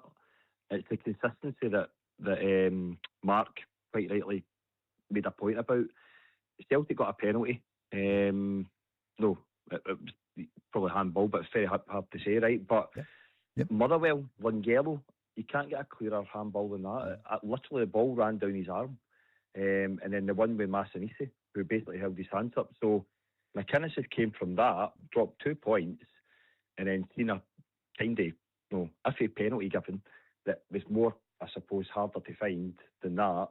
I: It's the consistency that Mark quite rightly made a point about. Celtic got a penalty. It was probably handball, but it's very hard to say, right? But Motherwell, Lingelo, you can't get a clearer handball than that. Literally, the ball ran down his arm. And then the one with Massanisi, who basically held his hands up. So McInnes has came from that, dropped 2 points, and then seen a kind of iffy penalty given. that was more, I suppose, harder to find than that.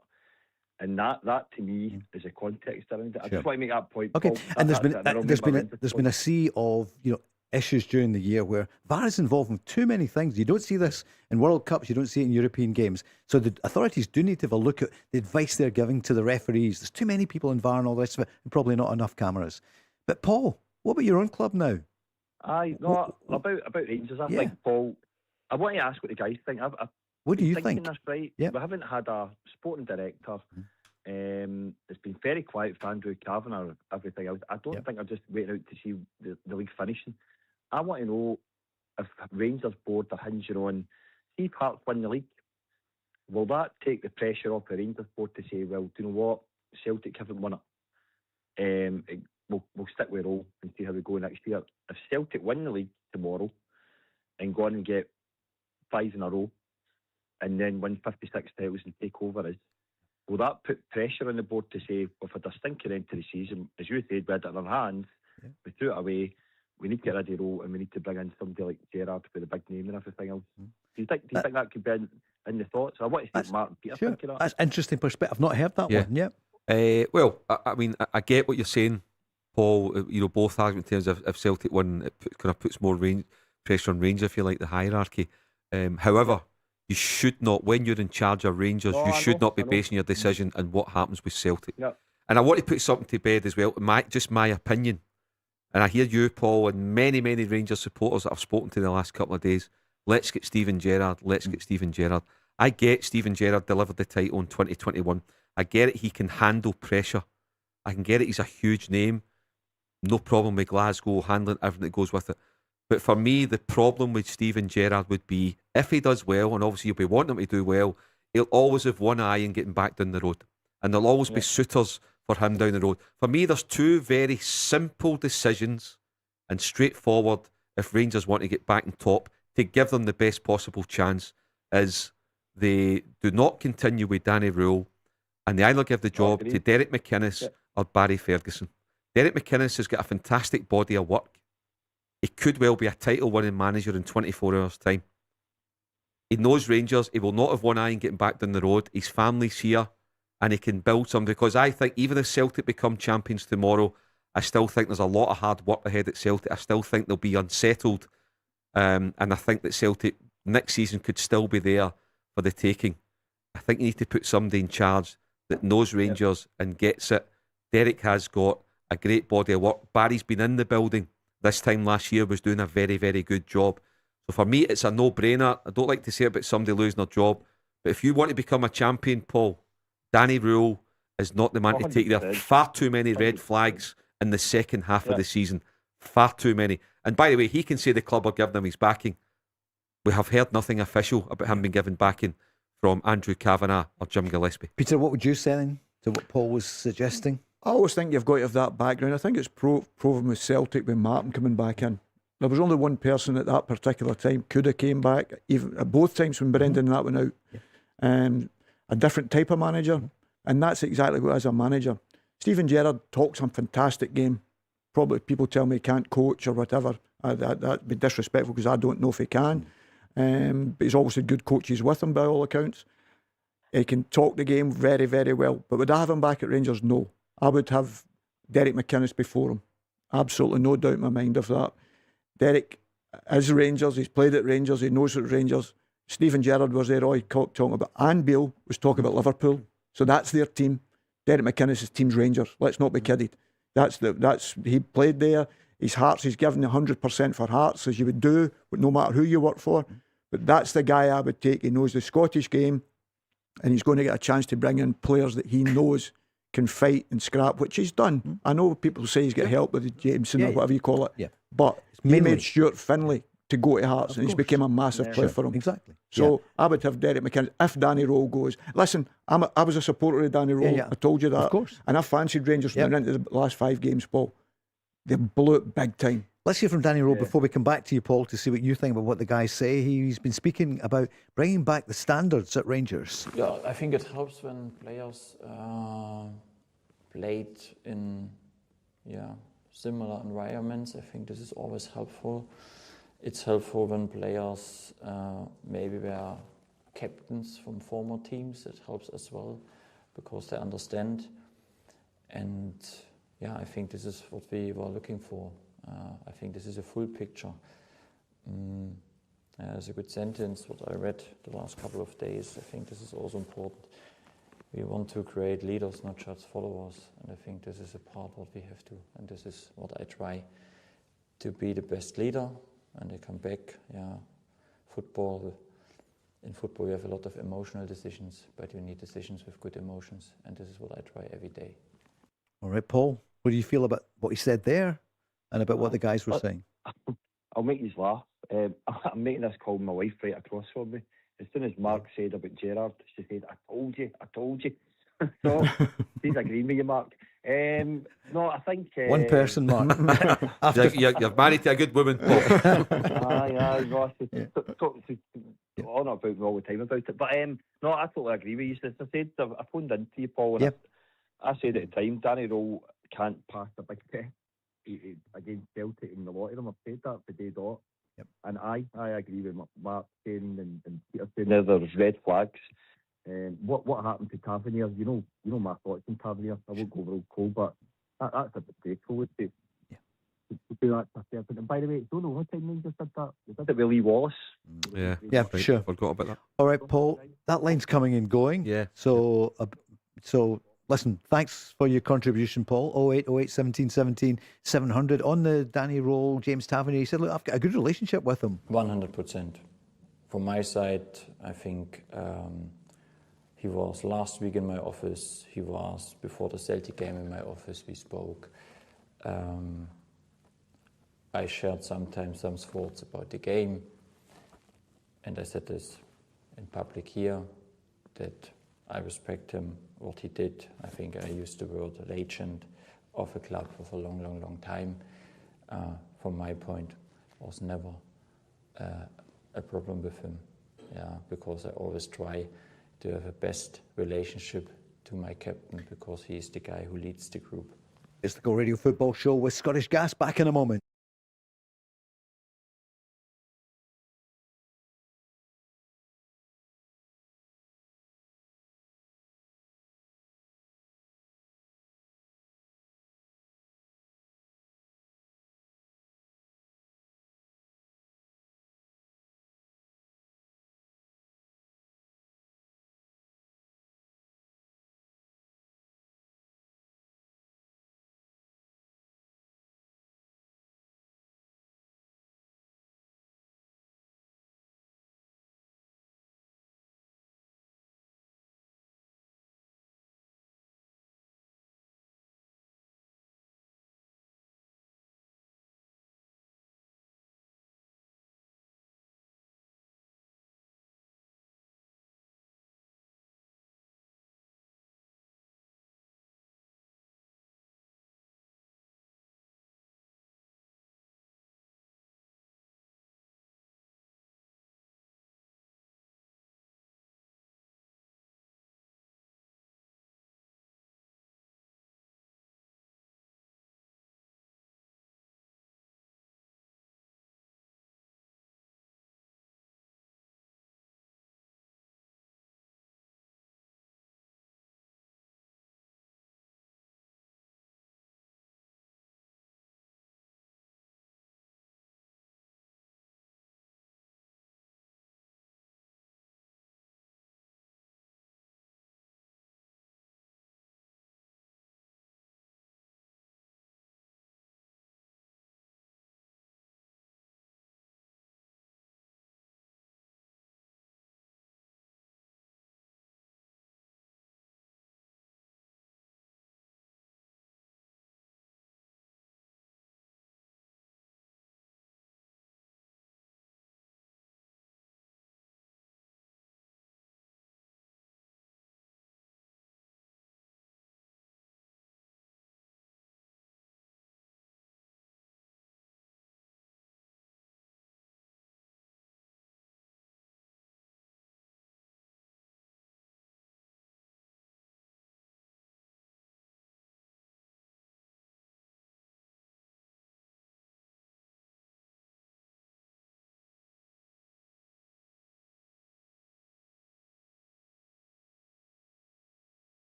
I: And that to me is a context around it. I just want to make that point.
B: Okay,
I: Paul,
B: and
I: there's
B: been a sea of issues during the year where VAR is involved in too many things. You don't see this in World Cups, you don't see it in European games. So the authorities do need to have a look at the advice they're giving to the referees. There's too many people in VAR and all the rest of it, and probably not enough cameras. But Paul, what about your own club now?
I: About Rangers, I think, Paul, I want to ask what the guys think.
B: What do you think?
I: This, right?
B: Yep.
I: We haven't had a sporting director. It's been very quiet for Andrew Kavanagh, everything else. I don't think I'm just waiting out to see the league finishing. I want to know if Rangers board are hinging on, see if Hearts win the league, will that take the pressure off the Rangers board to say, well, do you know what, Celtic haven't won it. We'll stick with all and see how we go next year. If Celtic win the league tomorrow and go on and get 5 in a row and then win 56 titles and take over us, will that put pressure on the board to say, well, for the stinking end to the season, as you said, we had it in our hands, we threw it away, we need to get rid of Rowe and we need to bring in somebody like Gerrard with a big name and everything else. Do you think that could be in the thoughts? I want to see Mark and Peter think of that. That's
B: interesting perspective. I've not heard that one.
C: Well, I mean, I get what you're saying, Paul. Both arguments in terms of if Celtic win, it kind of puts more pressure on Rangers, if you like, the hierarchy. However, you should not, when you're in charge of Rangers, you should not be basing your decision on what happens with Celtic. And I want to put something to bed as well, my opinion. And I hear you, Paul, and many, many Rangers supporters that I've spoken to in the last couple of days. Let's get Steven Gerrard. Get Steven Gerrard. I get Steven Gerrard delivered the title in 2021. I get it. He can handle pressure. I can get it. He's a huge name. No problem with Glasgow, handling everything that goes with it. But for me, the problem with Steven Gerrard would be, if he does well, and obviously you'll be wanting him to do well, he'll always have one eye in getting back down the road. And there'll always be suitors for him down the road. For me, there's two very simple decisions and straightforward, if Rangers want to get back on top, to give them the best possible chance, is they do not continue with Danny Rule, and they either give the job to Derek McInnes or Barry Ferguson. Derek McInnes has got a fantastic body of work. He could well be a title-winning manager in 24 hours' time. He knows Rangers. He will not have one eye in getting back down the road. His family's here, and he can build something. Because I think even if Celtic become champions tomorrow, I still think there's a lot of hard work ahead at Celtic. I still think they'll be unsettled. And I think that Celtic next season could still be there for the taking. I think you need to put somebody in charge that knows Rangers and gets it. Derek has got a great body of work. Barry's been in the building this time last year, was doing a very, very good job. So for me, it's a no-brainer. I don't like to say about somebody losing their job, but if you want to become a champion, Paul, Danny Rule is not the man to take there. Far too many red flags in the second half of the season. Far too many. And by the way, he can say the club are giving him his backing. We have heard nothing official about him being given backing from Andrew Kavanagh or Jim Gillespie.
B: Peter, what would you say then to what Paul was suggesting?
D: I always think you've got to have that background. I think it's proven with Celtic with Martin coming back in. There was only one person at that particular time could have came back, even at both times when Brendan and that went out. A different type of manager, and that's exactly what as a manager. Steven Gerrard talks a fantastic game. Probably people tell me he can't coach or whatever. That'd be disrespectful because I don't know if he can. But he's obviously good coaches with him by all accounts. He can talk the game very, very well. But would I have him back at Rangers? No. I would have Derek McInnes before him. Absolutely no doubt in my mind of that. Derek is Rangers. He's played at Rangers. He knows it's Rangers. Steven Gerrard was there. Roy talking about, and Beale was talking about Liverpool. So that's their team. Derek McInnes' team's Rangers. Let's not be kidded. He played there. His Hearts, he's given 100% for Hearts, as you would do, no matter who you work for. But that's the guy I would take. He knows the Scottish game, and he's going to get a chance to bring in players that he knows can fight and scrap, which he's done. I know people say he's got help with the Jameson or whatever you call it, but he made Stuart Finlay to go to Hearts, and he's become a massive player for him.
B: Exactly.
D: So I would have Derek McInnes if Danny Rowe goes. Listen, I was a supporter of Danny Rowe. I told you that. Of course. And I fancied Rangers when they went into the last 5 games, Paul. They blew it big time.
B: Let's hear from Danny Rowe before we come back to you, Paul, to see what you think about what the guys say. He's been speaking about bringing back the standards at Rangers.
F: Yeah, I think it helps when players played in similar environments. I think this is always helpful. It's helpful when players maybe were captains from former teams. It helps as well because they understand. And yeah, I think this is what we were looking for. I think this is a full picture. There's a good sentence what I read the last couple of days. I think this is also important. We want to create leaders, not just followers. And I think this is a part what we have to, and this is what I try to be the best leader. And I come back, in football you have a lot of emotional decisions, but you need decisions with good emotions. And this is what I try every day.
B: All right, Paul, what do you feel about what he said there and about what the guys were saying?
I: I'll make you laugh. I'm making this call with my wife right across from me. As soon as Mark said about Gerrard, she said, I told you. So, she's agreeing with you, Mark. No, I think...
B: One person, Mark.
C: You're married to a good woman, Paul.
I: Aye, no, she's on about me all the time about it. But no, I totally agree with you. As I said, I phoned into you, Paul, and I said at the time, Danny Rowe can't pass a big test against Celtic, and a lot of them have said that the day dot.
B: Yep.
I: And I agree with Mark saying and Peter saying there's red flags. What happened to Tavernier? You know my thoughts on Tavernier. I won't go over all cold, but that's a disgraceful to do that to a serpent. And by the way, don't know what time Rangers did that. They did it with Lee Wallace.
B: Yeah,
C: Right,
B: sure.
C: Forgot about that.
B: All right, Paul, that line's coming and going.
C: Yeah.
B: So listen, thanks for your contribution, Paul. 0808 17 17 700 on the Danny Rowe, James Tavernier. He said, look, I've got a good relationship with him.
F: 100%. From my side, I think he was last week in my office. He was before the Celtic game in my office. We spoke. I shared sometimes some thoughts about the game. And I said this in public here, that I respect him, what he did. I think I used the word legend of a club for a long, long, long time. From my point, was never a problem with him. Because I always try to have a best relationship to my captain, because he is the guy who leads the group.
B: It's the Go Radio Football Show with Scottish Gas. Back in a moment.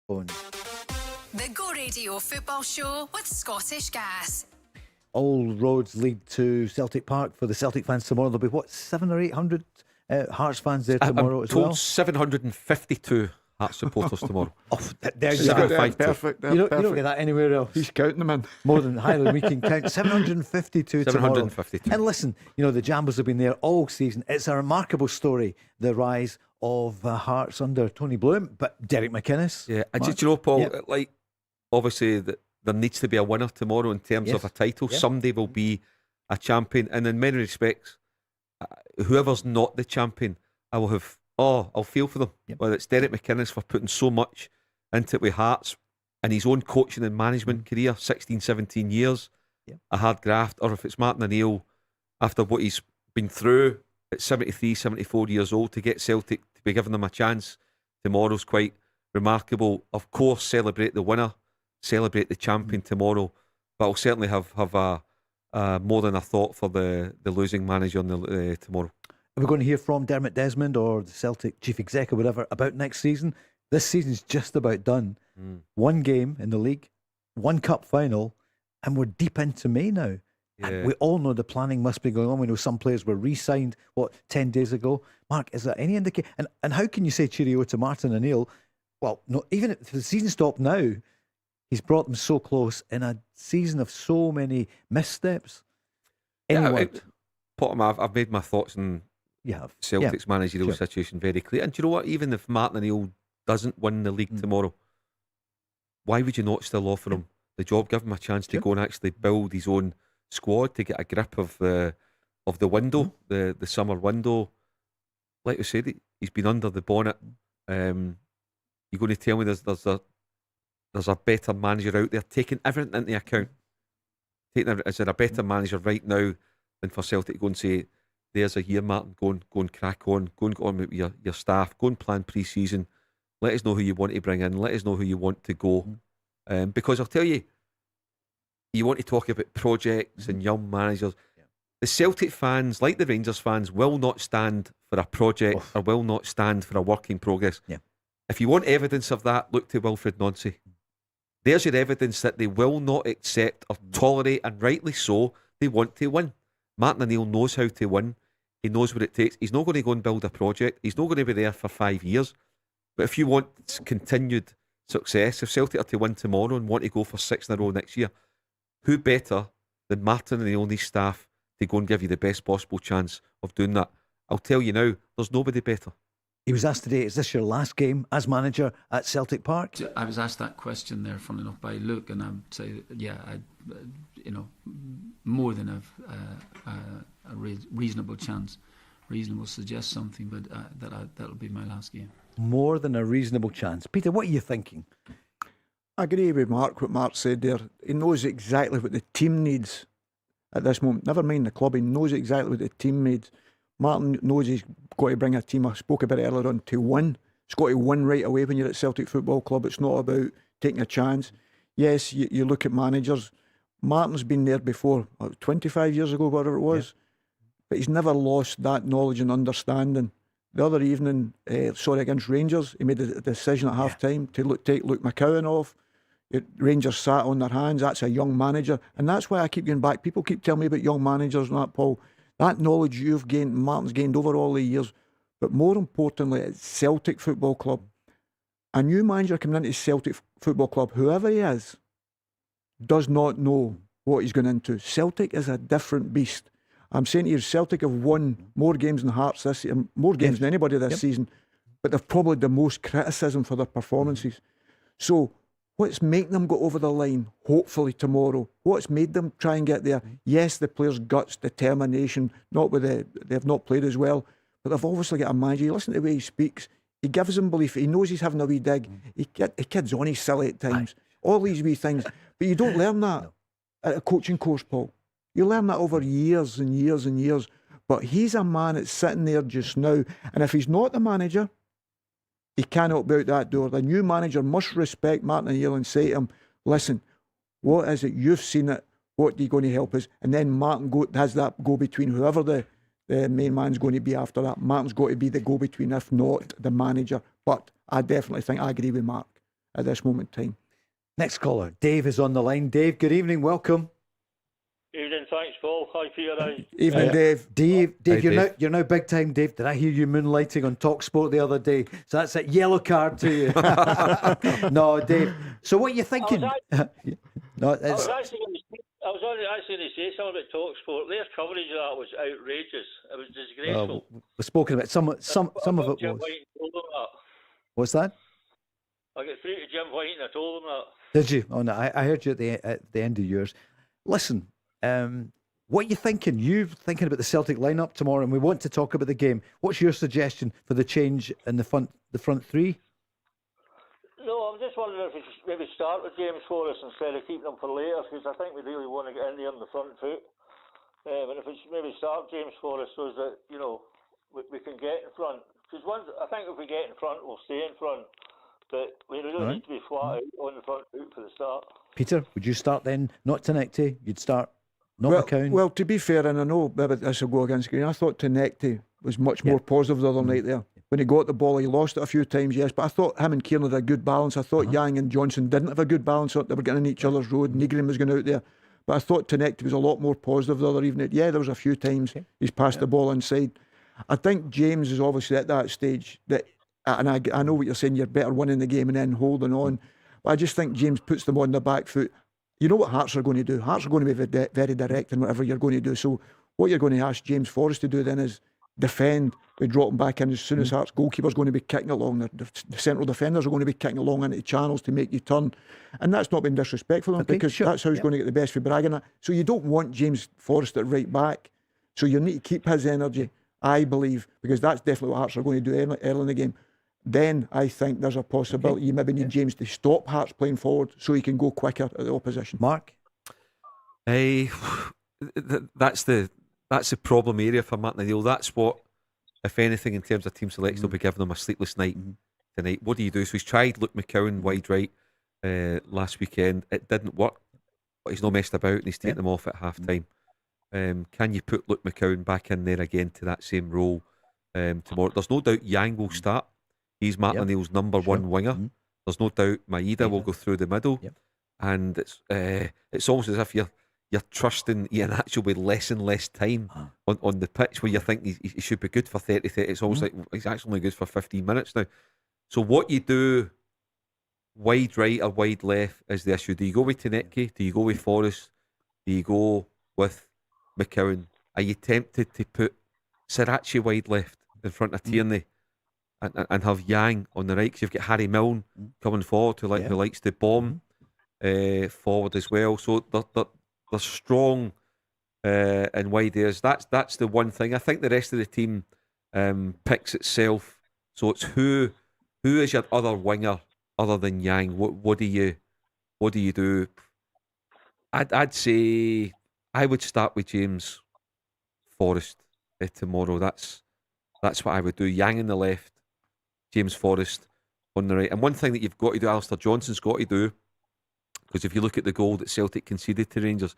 A: The Go Radio Football Show with Scottish Gas.
B: All roads lead to Celtic Park for the Celtic fans tomorrow. There'll be, what, 700 or 800 Hearts fans there tomorrow
C: I'm
B: as
C: told
B: well?
C: 752 Hearts supporters tomorrow.
B: Oh, there you
D: He's
B: go.
D: got that perfect.
B: You don't get that anywhere else.
D: He's counting them in.
B: More than higher than we can count. 752 tomorrow.
C: 752.
B: And listen, the Jambos have been there all season. It's a remarkable story, the rise of Hearts under Tony Bloom, but Derek McInnes.
C: Yeah, and
B: Mark?
C: did you know, Paul,
B: Yep.
C: like, obviously there needs to be a winner tomorrow in terms
B: Yes.
C: of a title.
B: Yeah.
C: Somebody will be a champion, and in many respects, whoever's not the champion, I'll feel for them.
B: Yep.
C: Whether it's Derek McInnes for putting so much into it with Hearts and his own coaching and management career, 16, 17 years,
B: Yep.
C: a hard graft, or if it's Martin O'Neill after what he's been through at 73, 74 years old, to get Celtic to be giving them a chance tomorrow's quite remarkable. Of course, celebrate the winner, celebrate the champion tomorrow, but I'll certainly have a more than a thought for the losing manager tomorrow.
B: Are we going to hear from Dermot Desmond or the Celtic chief exec or whatever about next season? This season's just about done. One game in the league, one cup final, and we're deep into May now.
C: Yeah.
B: And we all know the planning must be going on. We know some players were re-signed, 10 days ago? Mark, is there any indication? And how can you say cheerio to Martin O'Neill? Well, no, even if the season stopped now, he's brought them so close in a season of so many missteps.
C: Potter, I've made my thoughts on
B: You have.
C: Celtic's managerial situation very clear. And do you know what? Even if Martin O'Neill doesn't win the league tomorrow, why would you not still offer him the job? Give him a chance to go and actually build his own squad, to get a grip of the window, the summer window. Like I said, he's been under the bonnet. You're going to tell me there's a better manager out there taking everything into account? Is there a better manager right now than for Celtic to go and say, there's a year, Martin, go and crack on, go and get on with your staff, go and plan pre-season, let us know who you want to bring in, let us know who you want to go. Because I'll tell you, you want to talk about projects and young managers. The Celtic fans, like the Rangers fans, will not stand for a project or will not stand for a work in progress. If you want evidence of that, look to Wilfred Nancy. There's your evidence that they will not accept or tolerate, and rightly so. They want to win. Martin O'Neill knows how to win. He knows what it takes. He's not going to go and build a project. He's not going to be there for 5 years. But if you want continued success, if Celtic are to win tomorrow and want to go for 6 in a row next year, who better than Martin O'Neill and his staff to go and give you the best possible chance of doing that? I'll tell you now, there's nobody better.
B: He was asked today, is this your last game as manager at Celtic Park?
E: I was asked that question there, funnily enough, by Luke, and I would say, more than a reasonable chance. Reasonable suggests something, but that'll be my last game.
B: More than a reasonable chance. Peter, what are you thinking?
D: I agree with Mark, what Mark said there. He knows exactly what the team needs at this moment. Never mind the club, he knows exactly what the team needs. Martin knows he's got to bring a team, I spoke about it earlier on, to win. It's got to win right away when you're at Celtic Football Club. It's not about taking a chance. Yes, you look at managers. Martin's been there before, 25 years ago, whatever it was. But he's never lost that knowledge and understanding. The other evening, against Rangers, he made a decision at half-time to take Luke McCowan off. Rangers sat on their hands. That's a young manager. And that's why I keep going back. People keep telling me about young managers and that, Paul. That knowledge you've gained, Martin's gained over all the years. But more importantly, it's Celtic Football Club. A new manager coming into Celtic Football Club, whoever he is, does not know what he's going into. Celtic is a different beast. I'm saying to you, Celtic have won more games than Hearts this year, more games than anybody this season, but they've probably the most criticism for their performances. So what's making them go over the line, hopefully tomorrow? What's made them try and get there? Yes, the players' guts, determination, they've not played as well, but they've obviously got a manager. You listen to the way he speaks, he gives them belief. He knows he's having a wee dig. The kid's on his silly at times. All these wee things. But you don't learn that at a coaching course, Paul. You learn that over years and years and years. But he's a man that's sitting there just now. And if he's not the manager, he cannot be out that door. The new manager must respect Martin O'Neill and say to him, listen, what is it? You've seen it. What are you going to help us? And then Martin has that go-between, whoever the main man's going to be after that. Martin's got to be the go-between, if not the manager. But I definitely think I agree with Mark. at this moment in time.
B: Next caller, Dave is on the line. Dave, good evening, welcome.
J: Evening, thanks, Paul. Hi, Peter.
D: Evening, Dave.
B: Dave,
C: Hi,
B: you're now big time, Dave. Did I hear you moonlighting on TalkSport the other day? So that's a yellow card to you. No, Dave. So what are you thinking?
J: I was
B: it's
J: actually going to say something about TalkSport. Their coverage of that was outrageous. It was disgraceful.
B: we've spoken about some of it
J: Jim
B: was.
J: White and told them that.
B: What's that?
J: I got through to Jim White and I told him that.
B: Did you? Oh no, I heard you at the end of yours. Listen, what are you thinking? You thinking about the Celtic lineup tomorrow, and we want to talk about the game. What's your suggestion for the change in the front three?
J: No, I'm just wondering if we should maybe start with James Forrest instead of keeping him for later, because I think we really want to get in there on the front foot. And if we should maybe start James Forrest so that, you know, we can get in front. Because I think if we get in front, we'll stay in front. But we really need to be flat out on the front foot for the start.
B: Peter, would you start then? Not Tenecte, you'd start not McCown?
D: Well, to be fair, and I know maybe this will go against Green, I thought Tenecte was much more positive the other night there. When he got the ball, he lost it a few times, yes, but I thought him and Kieran had a good balance. I thought Yang and Johnson didn't have a good balance. They were getting in each other's road. Nigrin was going out there. But I thought Tenecte was a lot more positive the other evening. Yeah, there was a few times he's passed the ball inside. I think James is obviously at that stage that, and I know what you're saying, you're better winning the game and then holding on. But I just think James puts them on the back foot. You know what Hearts are going to do. Hearts are going to be very direct in whatever you're going to do. So what you're going to ask James Forrest to do then is defend. We drop him back in as soon as Hearts goalkeeper's going to be kicking along. The central defenders are going to be kicking along into the channels to make you turn. And that's not been disrespectful because that's how he's going to get the best for Braga. So you don't want James Forrest at right back. So you need to keep his energy, I believe, because that's definitely what Hearts are going to do early in the game. Then I think there's a possibility you maybe need James to stop Hearts playing forward so he can go quicker at the opposition.
B: Mark?
C: That's the problem area for Martin O'Neill. That's what, if anything, in terms of team selection, will be giving him a sleepless night tonight. What do you do? So he's tried Luke McCowan wide right last weekend. It didn't work, but he's not messed about and he's taken them off at half time. Can you put Luke McCowan back in there again to that same role tomorrow? There's no doubt Yang will start. He's Martin O'Neill's number one winger. There's no doubt Maeda will go through the middle. And it's almost as if you're trusting Ian Hatchell with less and less time on the pitch, where you think he should be good for 30. It's almost like he's actually only good for 15 minutes now. So what you do, wide right or wide left, is the issue. Do you go with Tenecte? Do you go with Forrest? Do you go with McCowan? Are you tempted to put Sriracha wide left in front of Tierney and have Yang on the right? Because you've got Harry Milne coming forward who likes to bomb forward as well. So they're strong in wide areas. That's the one thing. I think the rest of the team picks itself. So it's who is your other winger other than Yang? What do you do? I'd say I would start with James Forrest tomorrow. That's what I would do. Yang on the left, James Forrest on the right. And one thing that you've got to do, Alistair Johnson's got to do, because if you look at the goal that Celtic conceded to Rangers,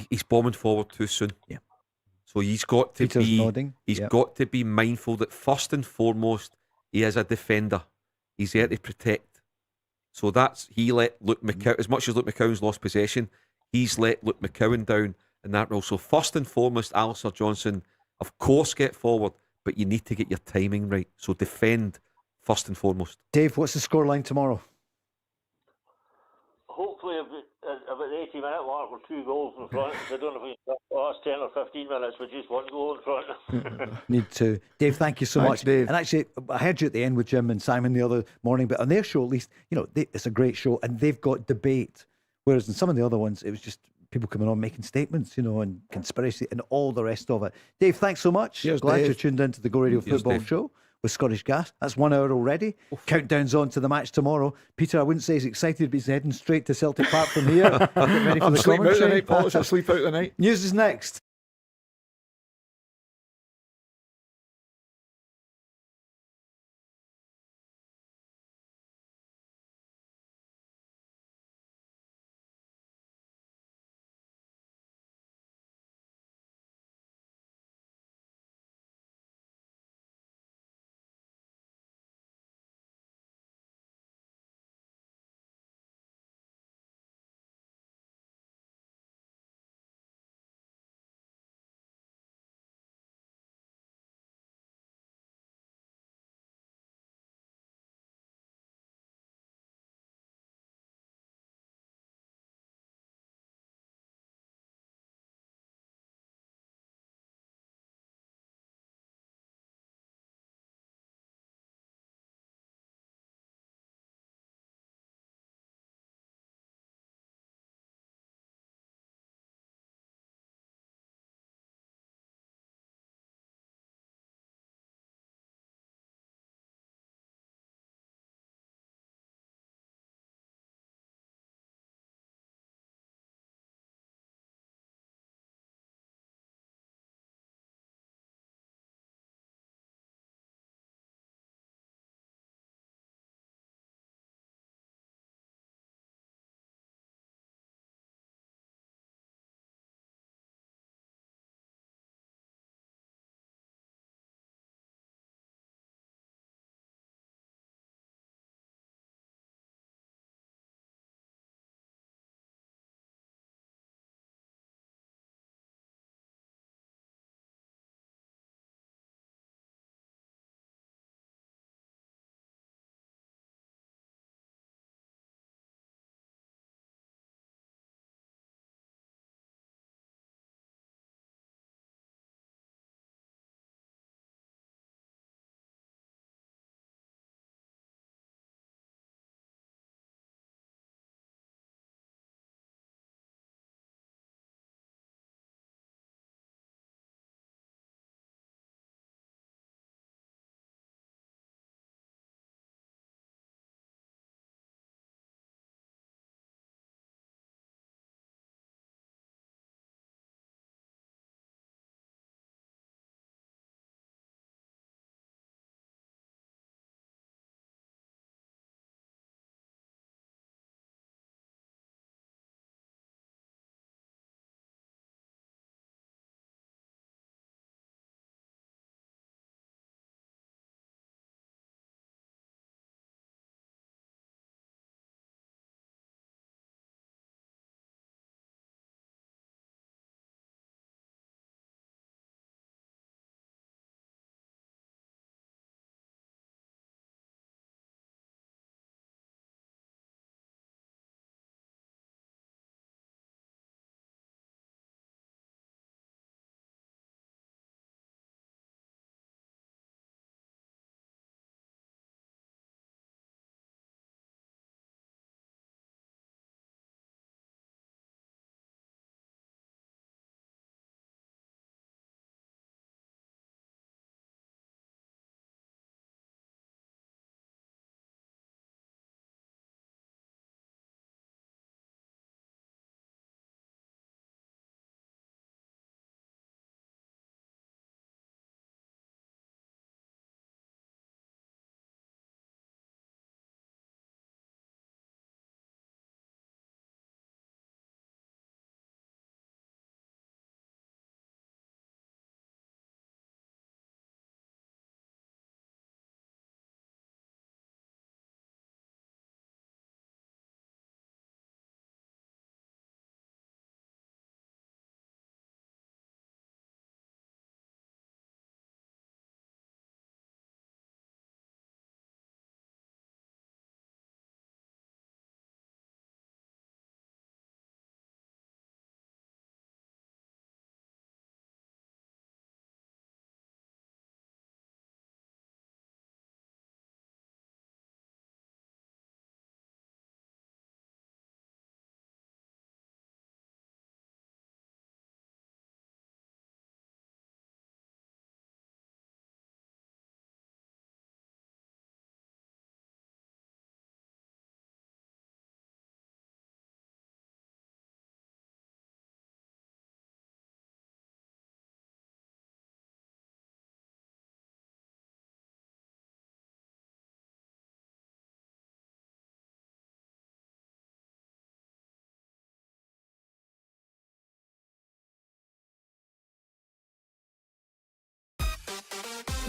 C: he's bombing forward too soon. Yeah. So he's got to got to be mindful that first and foremost he is a defender. He's there to protect. So he let Luke McCowan, as much as Luke McCowan's lost possession, he's let Luke McCowan down in that role. So first and foremost, Alistair Johnson, of course, get forward, but you need to get your timing right. So defend first and foremost.
B: Dave, what's the scoreline tomorrow?
J: Hopefully, about the 80-minute mark, we're 2 goals in front. I don't know if we can the last 10 or 15 minutes with just 1 goal in front.
B: Need to. Dave, thank you so much.
D: Dave.
B: And actually, I heard you at the end with Jim and Simon the other morning, but on their show, at least, it's a great show and they've got debate. Whereas in some of the other ones, it was just people coming on making statements, and conspiracy and all the rest of it. Dave, thanks so much.
D: Cheers,
B: Glad
D: Dave.
B: you tuned into the Go Radio Football Show with Scottish Gas. That's 1 hour already. Countdown's on to the match tomorrow. Peter, I wouldn't say he's excited, but he's heading straight to Celtic Park from here. Get ready for
D: I'm
B: the
D: sleep out the
B: commentary.
D: night, Paul. I'll sleep out the night.
B: News is next.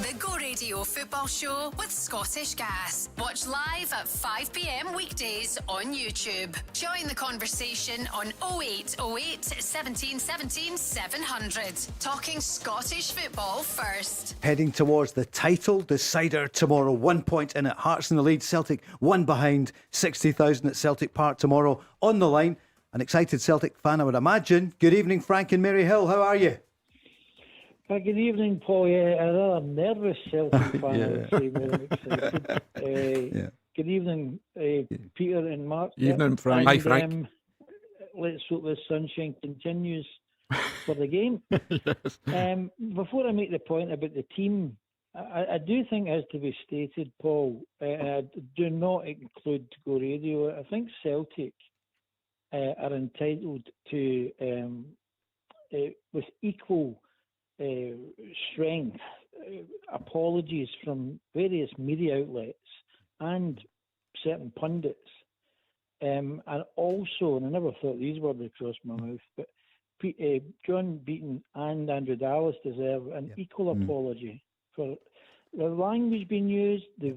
A: The Go Radio Football Show with Scottish Gas. Watch live at 5 p.m. weekdays on YouTube. Join the conversation on 0808 17 17 700. Talking Scottish football first.
B: Heading towards the title decider tomorrow. 1 point in at Hearts in the lead. Celtic one behind. 60,000 at Celtic Park tomorrow. On the line, an excited Celtic fan, I would imagine. Good evening, Frank and Mary Hill. How are you?
K: Good evening, Paul. Yeah, a rather nervous Celtic fan, I would say, more than excited. Good evening, Peter and Mark.
D: Evening, Frank.
C: Hi, Frank.
K: Let's hope this sunshine continues for the game. Yes. Before I make the point about the team, I do think it has to be stated, Paul, I do not include Go Radio. I think Celtic are entitled to, with equal strength, apologies from various media outlets and certain pundits, and also, and I never thought these words would cross my mouth, but John Beaton and Andrew Dallas deserve an equal apology for the language being used, the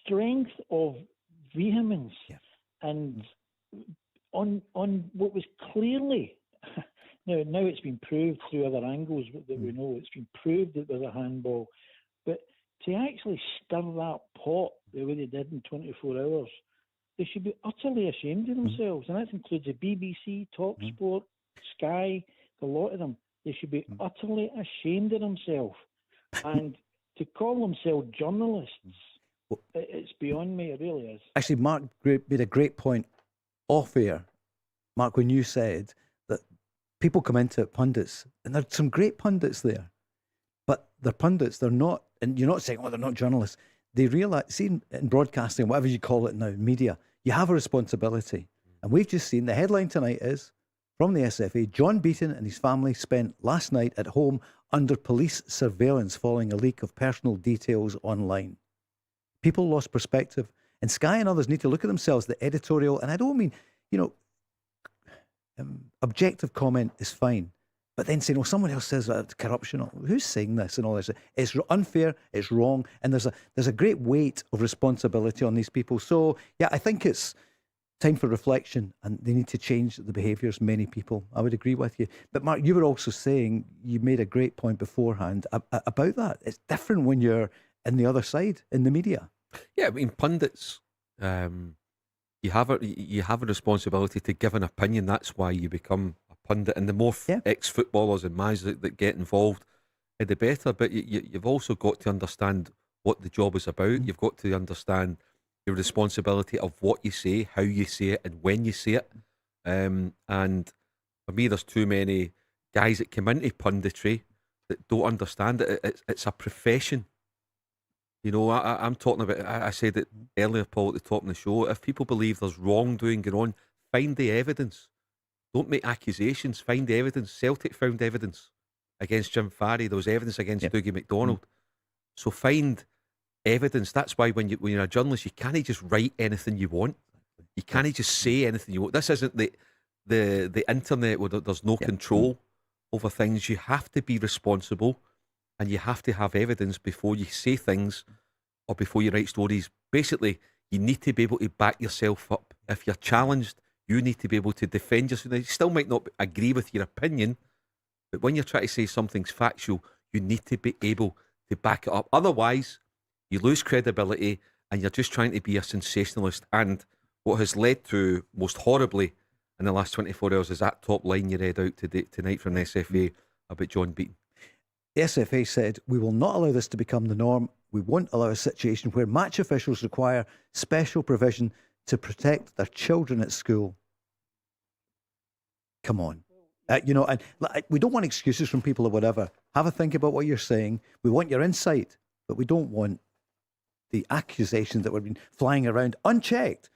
K: strength of vehemence, and on what was clearly. Now it's been proved through other angles that we know. It's been proved that there's a handball. But to actually stir that pot the way they did in 24 hours, they should be utterly ashamed of themselves. And that includes the BBC, TalkSport, Sky, a lot of them. They should be utterly ashamed of themselves. And to call themselves journalists, it's beyond me. It really is.
B: Actually, Mark made a great point off air, Mark, when you said that people come into it, pundits, and there's some great pundits there, but they're pundits, they're not, and you're not saying, oh, they're not journalists. They realise, see, in broadcasting, whatever you call it now, media, you have a responsibility. And we've just seen, the headline tonight is, from the SFA, John Beaton and his family spent last night at home under police surveillance following a leak of personal details online. People lost perspective, and Sky and others need to look at themselves, the editorial, and I don't mean, objective comment is fine, but then saying, someone else says that corruption, who's saying this and all this? It's unfair, it's wrong, and there's a great weight of responsibility on these people. So, yeah, I think it's time for reflection, and they need to change the behaviours, many people. I would agree with you. But Mark, you were also saying, you made a great point beforehand about that. It's different when you're in the other side, in the media.
C: Yeah, I mean, pundits, you have a responsibility to give an opinion. That's why you become a pundit. And the more ex-footballers and managers that get involved, the better. But you've also got to understand what the job is about. You've got to understand your responsibility of what you say, how you say it, and when you say it. And for me, there's too many guys that come into punditry that don't understand it. It's a profession. I'm talking about, I said it earlier, Paul, at the top of the show, if people believe there's wrongdoing going on, find the evidence. Don't make accusations, find the evidence. Celtic found evidence against Jim Farry. There was evidence against Dougie McDonald. So find evidence. That's why when you're a journalist, you can't just write anything you want. You can't just say anything you want. This isn't the internet where there's no control over things. You have to be responsible. And you have to have evidence before you say things or before you write stories. Basically, you need to be able to back yourself up. If you're challenged, you need to be able to defend yourself. Now, you still might not agree with your opinion, but when you're trying to say something's factual, you need to be able to back it up. Otherwise, you lose credibility and you're just trying to be a sensationalist. And what has led to, most horribly, in the last 24 hours is that top line you read out tonight from the SFA about John Beaton.
B: The SFA said, we will not allow this to become the norm. We won't allow a situation where match officials require special provision to protect their children at school. Come on. And we don't want excuses from people or whatever. Have a think about what you're saying. We want your insight, but we don't want the accusations that were been flying around unchecked.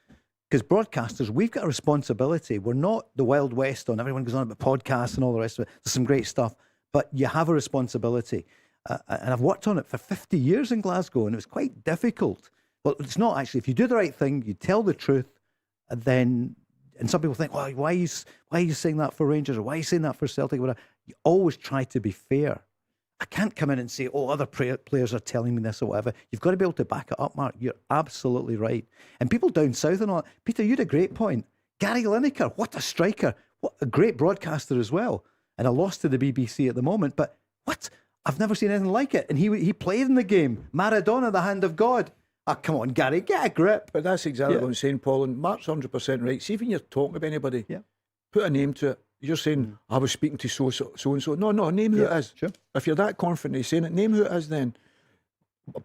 B: Because broadcasters, we've got a responsibility. We're not the Wild West on everyone goes on about podcasts and all the rest of it. There's some great stuff. But you have a responsibility. And I've worked on it for 50 years in Glasgow, and it was quite difficult. Well, it's not actually. If you do the right thing, you tell the truth, and some people think, well, why are you saying that for Rangers, or why are you saying that for Celtic? You always try to be fair. I can't come in and say, oh, other players are telling me this or whatever. You've got to be able to back it up, Mark. You're absolutely right. And people down south and all that. Peter, you had a great point. Gary Lineker, what a striker. What a great broadcaster as well. And a loss to the BBC at the moment. But what? I've never seen anything like it. And he played in the game. Maradona, the hand of God. Oh, come on, Gary, get a grip.
D: But that's exactly what I'm saying, Paul. And Mark's 100% right. See, when you're talking about anybody, put a name to it. You're saying, I was speaking to so-and-so. No, name who it is.
B: Sure.
D: If you're that confident in saying it, name who it is then.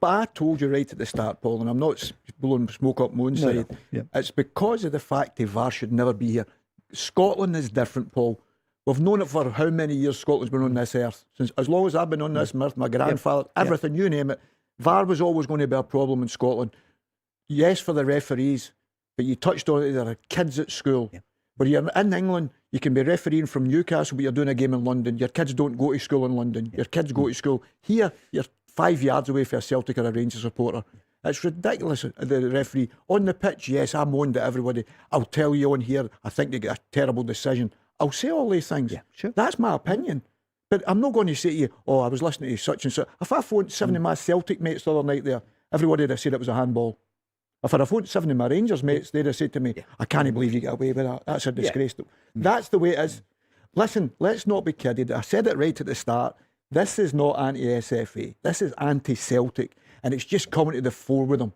D: But I told you right at the start, Paul, and I'm not blowing smoke up my own side.
B: No. Yeah.
D: It's because of the fact that VAR should never be here. Scotland is different, Paul. We've known it for how many years Scotland's been on this earth. Since as long as I've been on this earth, my grandfather, everything, you name it. VAR was always going to be a problem in Scotland. Yes, for the referees, but you touched on it, there are kids at school. Yeah. But you're in England, you can be refereeing from Newcastle, but you're doing a game in London. Your kids don't go to school in London. Your kids go to school. Here, you're 5 yards away from a Celtic or a Rangers supporter. It's ridiculous, the referee. On the pitch, yes, I moaned at everybody. I'll tell you on here, I think they get a terrible decision. I'll say all these things.
B: Yeah, sure.
D: That's my opinion. But I'm not going to say to you, oh, I was listening to such and such. If I phoned 7 of my Celtic mates the other night there, everybody would have said it was a handball. If I'd have phoned 7 of my Rangers mates, they'd have said to me, I can't believe you get away with that. That's a disgrace. That's the way it is. Listen, let's not be kidded. I said it right at the start. This is not anti-SFA. This is anti-Celtic. And it's just coming to the fore with them.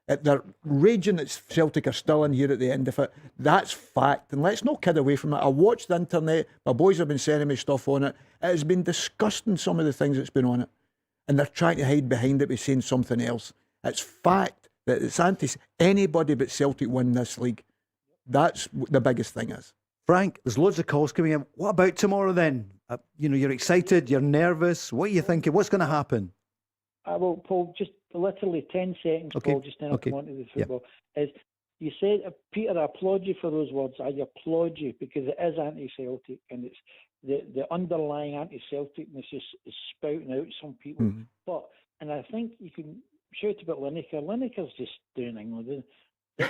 D: They're raging that Celtic are still in here at the end of it. That's fact. And let's not kid away from it. I watched the internet. My boys have been sending me stuff on it. It has been disgusting, some of the things that's been on it. And they're trying to hide behind it by saying something else. It's fact that it's anti anybody but Celtic win this league. That's the biggest thing is.
B: Frank, there's loads of calls coming in. What about tomorrow then? You're excited, you're nervous. What are you thinking? What's going to happen?
K: Well, Paul, just literally 10 seconds,
B: Okay.
K: Paul, just then I'll come on to the football. Is you said, Peter, I applaud you for those words. I applaud you because it is anti-Celtic and it's the underlying anti-Celticness is spouting out some people.
D: Mm-hmm.
K: But, and I think you can shout about Lineker. Lineker's just doing England.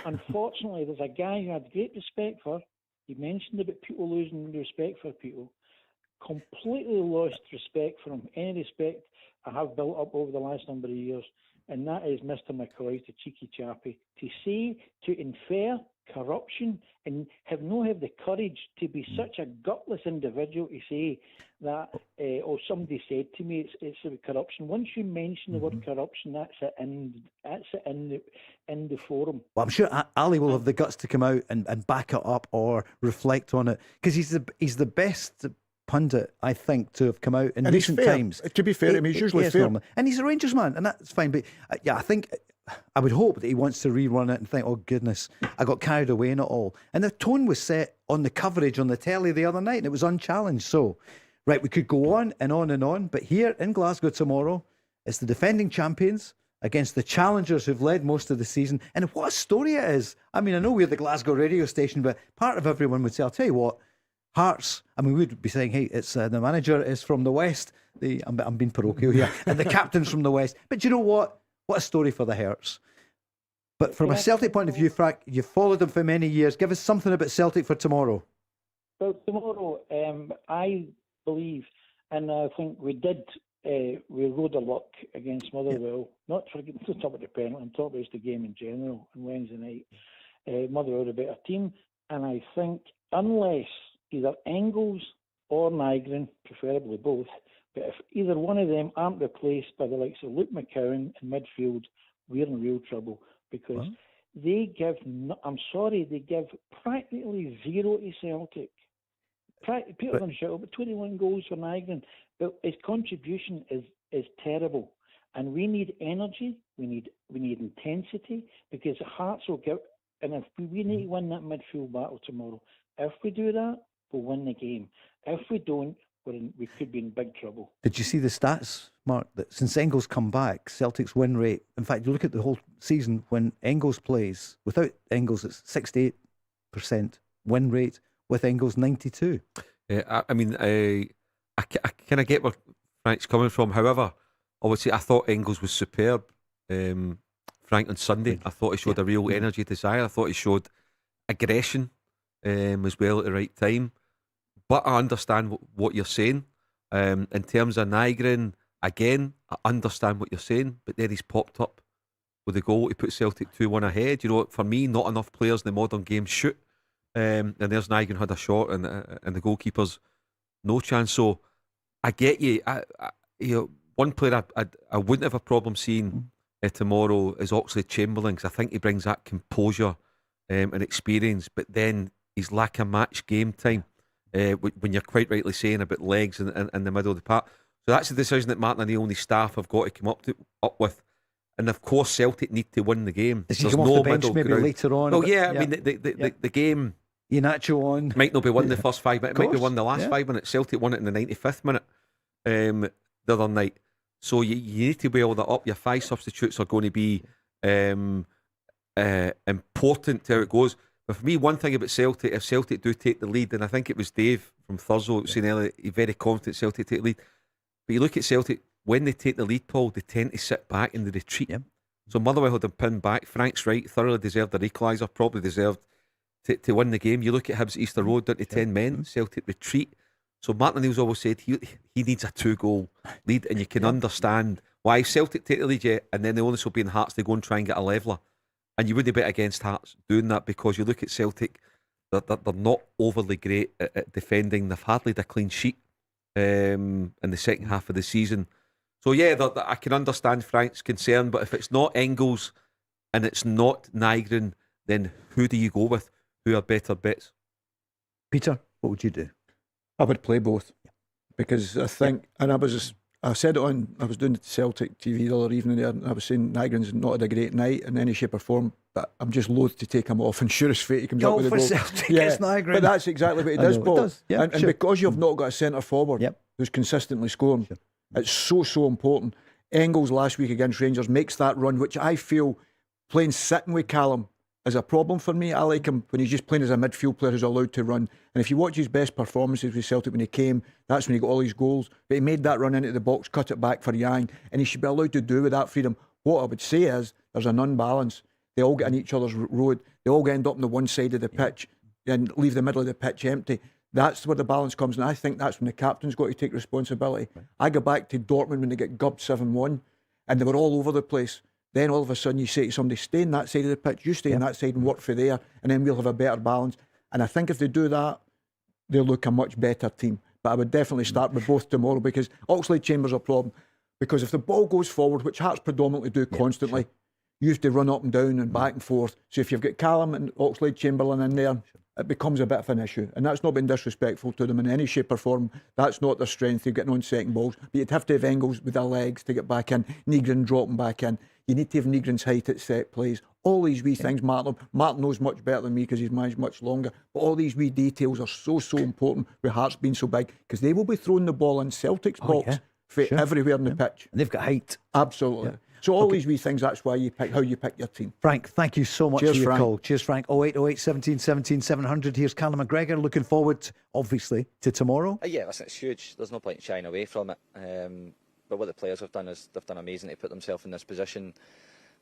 K: Unfortunately, there's a guy who I had great respect for. He mentioned about people losing respect for people. Completely lost respect for him. Any respect I have built up over the last number of years, and that is Mr. McCoy, the cheeky chappie. To infer corruption and have the courage to be such a gutless individual to say that, or somebody said to me, it's about corruption. Once you mention the word corruption, that's it in the forum.
B: Well, I'm sure Ali will have the guts to come out and back it up or reflect on it because he's the best pundit, I think, to have come out in recent times.
D: To be fair to him, he's usually fair.
B: Normal. And he's a Rangers man, and that's fine. But I think I would hope that he wants to rerun it and think, oh goodness, I got carried away in it all. And the tone was set on the coverage on the telly the other night, and it was unchallenged. So, right, we could go on and on and on, but here in Glasgow tomorrow, it's the defending champions against the challengers who've led most of the season. And what a story it is. I mean, I know we're the Glasgow radio station, but part of everyone would say, I'll tell you what, Hearts, I mean, we'd be saying, hey, it's the manager is from the West. I'm being parochial here. And the captain's from the West. But you know what? What a story for the Hearts. But from a Celtic point of view, Frank, you've followed them for many years. Give us something about Celtic for tomorrow.
K: Well, tomorrow, I believe, and I think we did, we rode a luck against Motherwell. Not talking about the penalty, I'm talking about the game in general on Wednesday night. Motherwell a better team. And I think unless either Engels or Nygren, preferably both, but if either one of them aren't replaced by the likes of Luke McCowan in midfield, we're in real trouble because they give, they give practically zero to Celtic. Peter Van Schuttle, but 21 goals for Nygren, but his contribution is terrible. And we need energy, we need intensity, because Hearts will give, and if we need to win that midfield battle tomorrow, if we do that, we'll win the game. If we don't, we could be in big trouble. Did
B: you see the stats, Mark, that since Engels come back, Celtic's win rate, in fact, you look at the whole season, when Engels plays, without Engels, it's 68% win rate, with Engels, 92%.
C: I mean, I kind of get where Frank's coming from. However, obviously, I thought Engels was superb, Frank, on Sunday. I thought he showed a real energy, desire. I thought he showed aggression as well at the right time. But I understand what you're saying. In terms of Nygren, again, I understand what you're saying, but then he's popped up with a goal to put Celtic 2-1 ahead. You know, for me, not enough players in the modern game shoot. And there's Nygren had a shot, and the goalkeeper's no chance. So I get you. You know, one player I wouldn't have a problem seeing tomorrow is Oxlade-Chamberlain, because I think he brings that composure and experience, but then he's lack of match game time when you're quite rightly saying about legs in the middle of the park. So that's the decision that Martin O'Neill and his staff have got to come up with. And of course, Celtic need to win the game.
B: Does he come off the bench maybe later on?
C: Well, yeah, I mean, the game
B: Iheanacho on
C: might not be won the first 5 minutes, it might be won the last 5 minutes. Celtic won it in the 95th minute the other night. So you need to build that up. Your 5 substitutes are going to be important to how it goes. But for me, one thing about Celtic, if Celtic do take the lead, and I think it was Dave from Thursday saying earlier, he's very confident Celtic take the lead. But you look at Celtic, when they take the lead, Paul, they tend to sit back in the retreat. Yep. So Motherwell had them pinned back. Frank's right, thoroughly deserved their equaliser, probably deserved to win the game. You look at Hibs at Easter Road, down to 10 men, Celtic retreat. So Martin O'Neill's always said he needs a 2-goal lead, and you can understand why Celtic take the lead, and then the onus will be in Hearts to go and try and get a leveller. And you wouldn't bet against Hearts doing that, because you look at Celtic, they're not overly great at defending. They've hardly had a clean sheet in the second half of the season. So yeah, I can understand Frank's concern, but if it's not Engels and it's not Nygren, then who do you go with? Who are better bets?
B: Peter, what would you do?
D: I would play both, because I think, and I said it on, I was doing the Celtic TV the other evening there, and I was saying Nygren's not had a great night in any shape or form, but I'm just loath to take him off, and sure as fate he comes up with a goal.
B: Celtic, it's Nygren.
D: But that's exactly what he does, Paul.
B: Does. Yeah,
D: and because you've not got a centre forward who's consistently scoring, it's so important. Engels last week against Rangers makes that run, which I feel playing sitting with Callum is a problem for me. I like him when he's just playing as a midfield player who's allowed to run. And if you watch his best performances with Celtic when he came, that's when he got all his goals. But he made that run into the box, cut it back for Yang, and he should be allowed to do with that freedom. What I would say is there's an unbalance. They all get in each other's road. They all end up on the one side of the pitch and leave the middle of the pitch empty. That's where the balance comes, and I think that's when the captain's got to take responsibility. Right. I go back to Dortmund when they get gubbed 7-1, and they were all over the place. Then all of a sudden you say to somebody, stay in that side of the pitch, you stay in that side and work for there, and then we'll have a better balance. And I think if they do that, they'll look a much better team. But I would definitely start with both tomorrow, because Oxlade-Chamberlain's a problem. Because if the ball goes forward, which Hearts predominantly do constantly, you have to run up and down and back and forth. So if you've got Callum and Oxlade-Chamberlain in there, it becomes a bit of an issue. And that's not been disrespectful to them in any shape or form. That's not their strength. They're getting on second balls. But you'd have to have Engels with their legs to get back in, Nygren dropping back in. You need to have Nygren's height at set plays. All these wee things, Martin knows much better than me because he's managed much longer. But all these wee details are so important with Hearts being so big, because they will be throwing the ball in Celtic's box everywhere in the pitch.
B: And they've got height.
D: Absolutely. Yeah. So all these wee things, that's why you pick how you pick your team.
B: Frank, thank you so much
D: Cheers,
B: for your
D: Frank.
B: call. Cheers, Frank. 0808 17 17 700. Here's Callum McGregor. Looking forward, obviously, to tomorrow.
L: Yeah, listen, it's huge. There's no point shying away from it. But what the players have done is they've done amazing to put themselves in this position.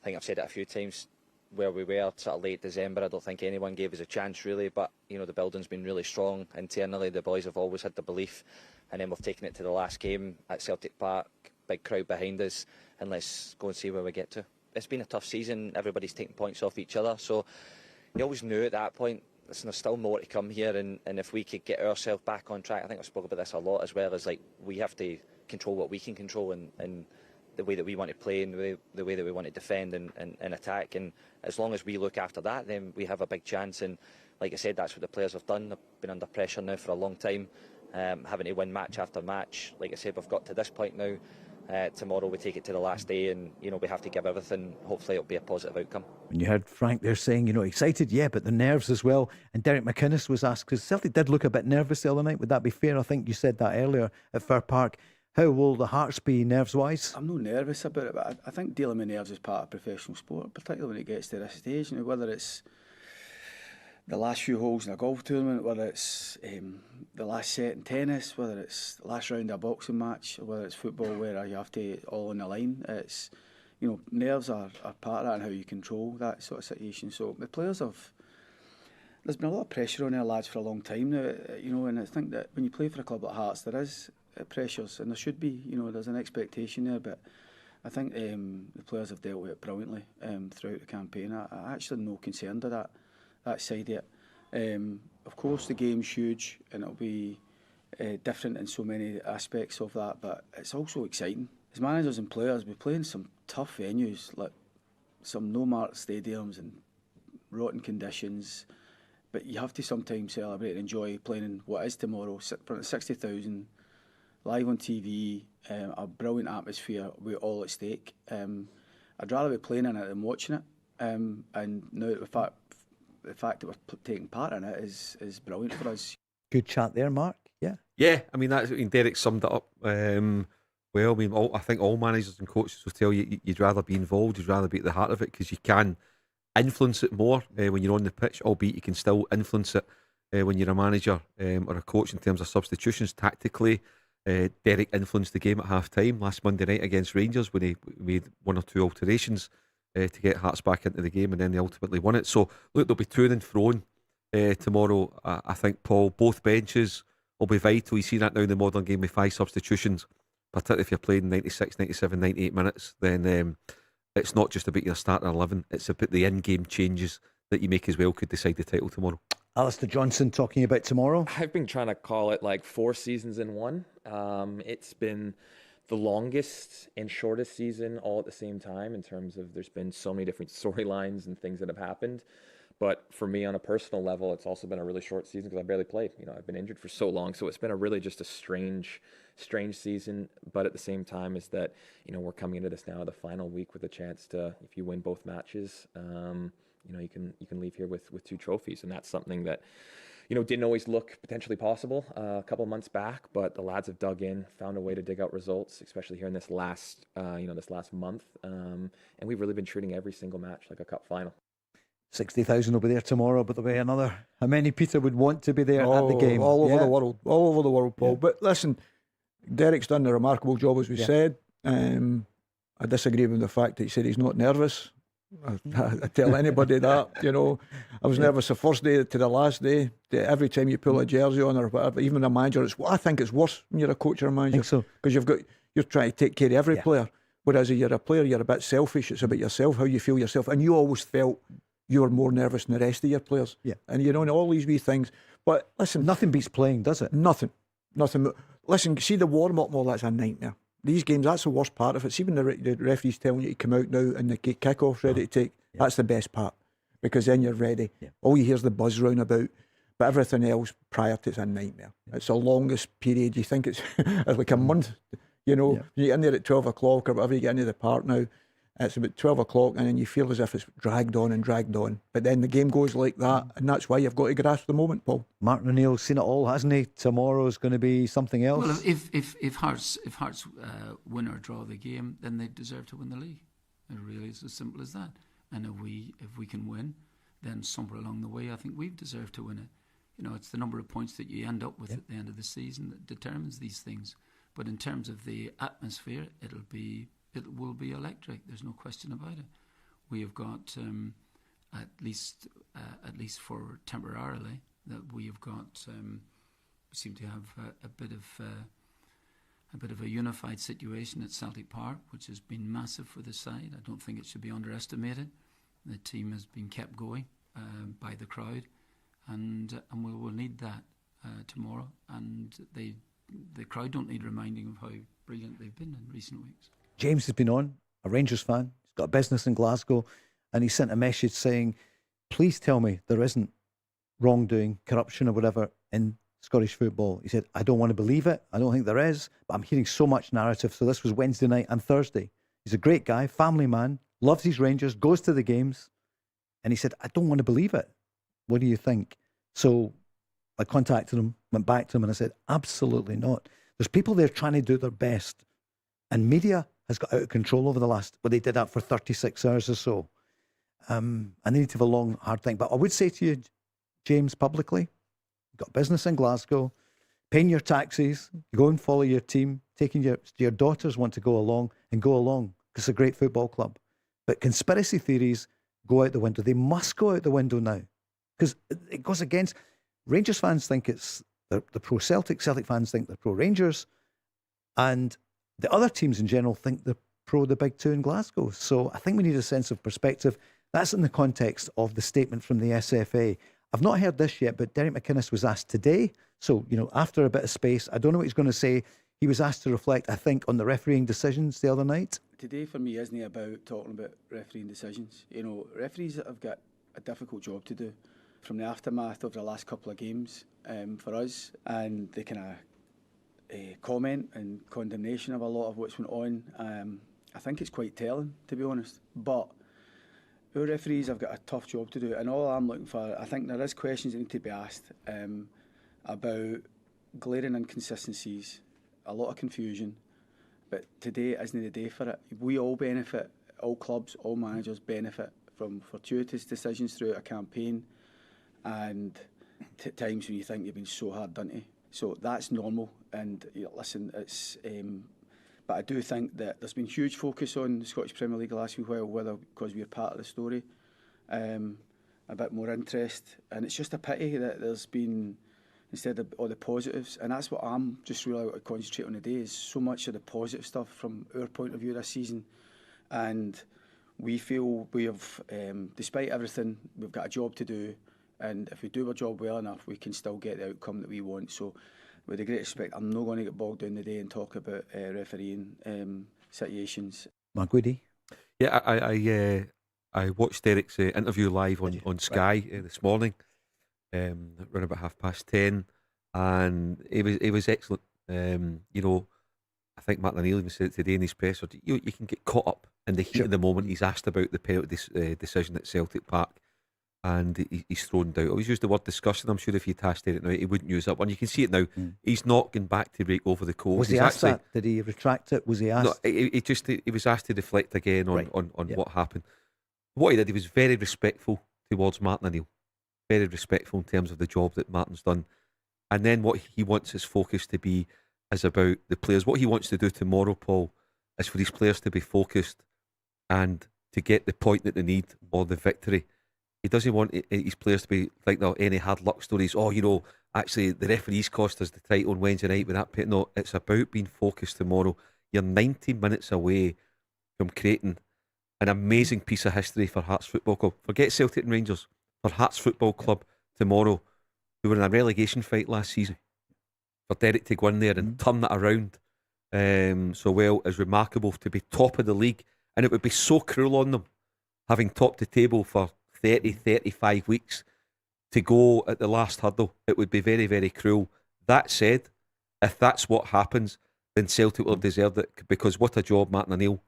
L: I think I've said it a few times, where we were sort of late December. I don't think anyone gave us a chance really, but you know, the building's been really strong internally. The boys have always had the belief, and then we've taken it to the last game at Celtic Park, big crowd behind us, and let's go and see where we get to. It's been a tough season. Everybody's taking points off each other, so you always knew at that point, listen, there's still more to come here, and if we could get ourselves back on track, I think I've spoken about this a lot as well, as like we have to control what we can control, and the way that we want to play, and the way that we want to defend and attack. And as long as we look after that, then we have a big chance. And like I said, that's what the players have done. They've been under pressure now for a long time, having to win match after match. Like I said, we've got to this point now. Tomorrow we take it to the last day, and you know, we have to give everything. Hopefully it'll be a positive outcome.
B: And you heard Frank there saying, you know, excited, yeah, but the nerves as well. And Derek McInnes was asked, because Celtic did look a bit nervous the other night, would that be fair? I think you said that earlier at Fir Park. How will the Hearts be nerves-wise?
H: I'm not nervous about it, but I think dealing with nerves is part of professional sport, particularly when it gets to this stage. You know, whether it's the last few holes in a golf tournament, whether it's the last set in tennis, whether it's the last round of a boxing match, or whether it's football where you have to all on the line. It's, you know, nerves are part of that and how you control that sort of situation. So the players there's been a lot of pressure on our lads for a long time now, you know, and I think that when you play for a club like Hearts, there is pressures, and there should be. There's an expectation there, but I think the players have dealt with it brilliantly throughout the campaign. I actually no concerned of that side of it. Of course, the game's huge, and it'll be different in so many aspects of that, but it's also exciting. As managers and players, we play in some tough venues, like some no-mark stadiums and rotten conditions, but you have to sometimes celebrate and enjoy playing in what is tomorrow, 60,000, live on TV, a brilliant atmosphere with all at stake. I'd rather be playing in it than watching it, and now the fact that we're taking part in it is brilliant for us.
B: Good chat there, Mark.
C: Yeah, I mean, Derek summed it up well. I mean, I think all managers and coaches will tell you you'd rather be involved, you'd rather be at the heart of it, because you can influence it more when you're on the pitch, albeit you can still influence it when you're a manager or a coach in terms of substitutions tactically. Derek influenced the game at half time last Monday night against Rangers when he made 1 or 2 alterations to get Hearts back into the game, and then they ultimately won it. So look, they'll be to and froing tomorrow. I think, Paul, both benches will be vital. You see that now in the modern game with 5 substitutions, particularly if you're playing 96, 97, 98 minutes, then it's not just about your starting 11, it's about the in-game changes that you make as well could decide the title tomorrow.
B: Alistair Johnson talking about tomorrow.
M: I've been trying to call it like 4 seasons in one. It's been the longest and shortest season all at the same time, in terms of there's been so many different storylines and things that have happened. But for me, on a personal level, it's also been a really short season because I barely played. I've been injured for so long, so it's been just a strange season. But at the same time, is that we're coming into this now, the final week, with a chance to, if you win both matches, you can leave here with 2 trophies, and that's something that didn't always look potentially possible a couple of months back. But the lads have dug in, found a way to dig out results, especially here in this last month, and we've really been treating every single match like a cup final.
B: 60,000 will be there tomorrow, but there'll be another. How many, Peter, would want to be there at the game?
D: All over the world, Paul. Yeah. But listen, Derek's done a remarkable job, as we said. I disagree with the fact that he said he's not nervous. I tell anybody that, I was nervous the first day to the last day. Every time you pull a jersey on or whatever, even a manager, I think it's worse when you're a coach or a manager. Because you're trying to take care of every player. Whereas if you're a player, you're a bit selfish. It's about yourself, how you feel yourself. And you always felt you were more nervous than the rest of your players. Yeah. And and all these wee things. But listen,
B: nothing beats playing, does it?
D: Nothing. Listen, see the warm-up and all that's a nightmare. These games, that's the worst part of it. See when the referee's telling you to come out now and the kick-off's ready to take, that's the best part. Because then you're ready. Yeah. All you hear is the buzz round about. But everything else prior to it's a nightmare. Yeah. It's the longest period. You think it's like a month. You get in there at 12 o'clock or whatever, you get into the park now. It's about 12 o'clock and then you feel as if it's dragged on. But then the game goes like that, and that's why you've got to grasp the moment, Paul.
B: Martin O'Neill's seen it all, hasn't he? Tomorrow's going to be something else.
E: Well, if Hearts win or draw the game, then they deserve to win the league. It really is as simple as that. And if we can win, then somewhere along the way, I think we've deserved to win it. It's the number of points that you end up with at the end of the season that determines these things. But in terms of the atmosphere, it will be electric. There's no question about it. We have got at least for temporarily that we have got. We seem to have a bit of a unified situation at Celtic Park, which has been massive for the side. I don't think it should be underestimated. The team has been kept going by the crowd, and we will need that tomorrow. And the crowd don't need reminding of how brilliant they've been in recent weeks.
B: James has been on, a Rangers fan. He's got a business in Glasgow, and he sent a message saying, please tell me there isn't wrongdoing, corruption or whatever in Scottish football. He said, I don't want to believe it. I don't think there is, but I'm hearing so much narrative. So this was Wednesday night and Thursday. He's a great guy, family man, loves his Rangers, goes to the games. And he said, I don't want to believe it. What do you think? So I contacted him, went back to him, and I said, absolutely not. There's people there trying to do their best. And media has got out of control over the last, they did that for 36 hours or so. And they need to have a long, hard think. But I would say to you, James, publicly, you've got business in Glasgow, paying your taxes, you go and follow your team, taking your daughters want to go along, because it's a great football club. But conspiracy theories go out the window. They must go out the window now, because it goes against, Rangers fans think they're pro-Celtic, Celtic fans think they're pro-Rangers, And the other teams in general think they're pro the big two in Glasgow. So I think we need a sense of perspective. That's in the context of the statement from the SFA. I've not heard this yet, but Derek McInnes was asked today. So, after a bit of space, I don't know what he's going to say. He was asked to reflect, I think, on the refereeing decisions the other night.
H: Today for me isn't about talking about refereeing decisions. Referees have got a difficult job to do from the aftermath of the last couple of games for us, and they kind of comment and condemnation of a lot of what's went on. I think it's quite telling, to be honest. But our referees have got a tough job to do, and all I'm looking for, I think there is questions that need to be asked about glaring inconsistencies, a lot of confusion, but today isn't the day for it. We all benefit, all clubs, all managers benefit from fortuitous decisions throughout a campaign, and times when you think you've been so hard done to. So that's normal, and listen, it's. But I do think that there's been huge focus on the Scottish Premier League the last few while, whether because we're part of the story, a bit more interest, and it's just a pity that there's been, instead of all the positives, and that's what I'm just really out to concentrate on today, is so much of the positive stuff from our point of view this season, and we feel we have, despite everything, we've got a job to do, and if we do our job well enough, we can still get the outcome that we want. So, with the greatest respect, I'm not going to get bogged down today and talk about refereeing situations.
B: Mark Guidi?
C: Yeah, I watched Derek's interview live on Sky this morning, around about 10:30, and it was excellent. I think Martin O'Neill even said it today in his presser. You can get caught up in the heat of the moment. He's asked about the penalty decision at Celtic Park, and he's thrown doubt. I always use the word discussion. I'm sure if you asked Derek now, he wouldn't use that one. You can see it now. He's not going back to break over the coals.
B: Was he asked that? Did he retract it? Was he asked?
C: No, he was asked to reflect again on what happened. What he did, he was very respectful towards Martin O'Neill. Very respectful in terms of the job that Martin's done. And then what he wants his focus to be is about the players. What he wants to do tomorrow, Paul, is for these players to be focused and to get the point that they need or the victory. He doesn't want his players to be like any hard luck stories. Actually, the referees cost us the title on Wednesday night with that pit. No, it's about being focused tomorrow. You're 90 minutes away from creating an amazing piece of history for Hearts Football Club. Forget Celtic and Rangers. For Hearts Football Club tomorrow, who were in a relegation fight last season, for Derek to go in there and turn that around so well is remarkable, to be top of the league. And it would be so cruel on them, having topped the table for 35 weeks, to go at the last hurdle. It would be very, very cruel. That said, if that's what happens, then Celtic will have deserved it, because what a job Martin O'Neill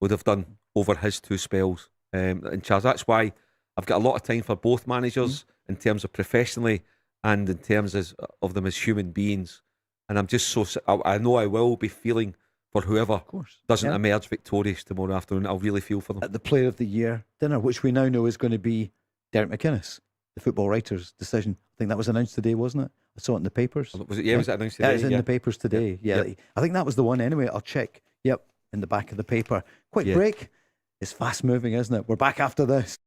C: would have done over his two spells in charge. That's why I've got a lot of time for both managers in terms of professionally and in terms of them as human beings. And I'm just I know I will be feeling for whoever doesn't emerge victorious tomorrow afternoon. I'll really feel for them.
B: At the Player of the Year dinner, which we now know is going to be Derek McInnes, the football writer's decision. I think that was announced today, wasn't it? I saw it in the papers.
C: Was it? Yeah, was it announced today?
B: Yeah, it's in the papers today. Yeah. I think that was the one anyway. I'll check. Yep, in the back of the paper. Quick break. It's fast moving, isn't it? We're back after this.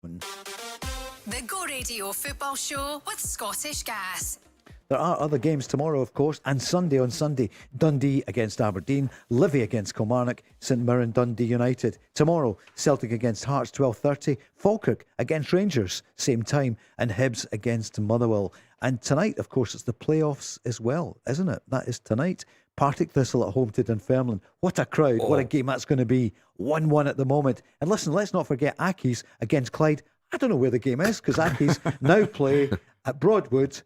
A: The Go Radio Football Show with Scottish Gas.
B: There are other games tomorrow, of course, and Sunday on Sunday. Dundee against Aberdeen, Livy against Kilmarnock, St Mirren Dundee United. Tomorrow, Celtic against Hearts, 12:30. Falkirk against Rangers, same time. And Hibs against Motherwell. And tonight, of course, it's the playoffs as well, isn't it? That is tonight. Partick Thistle at home to Dunfermline. What a crowd. What a game that's going to be. 1-1 at the moment. And listen, let's not forget Accies against Clyde. I don't know where the game is, because Accies now play at Broadwood.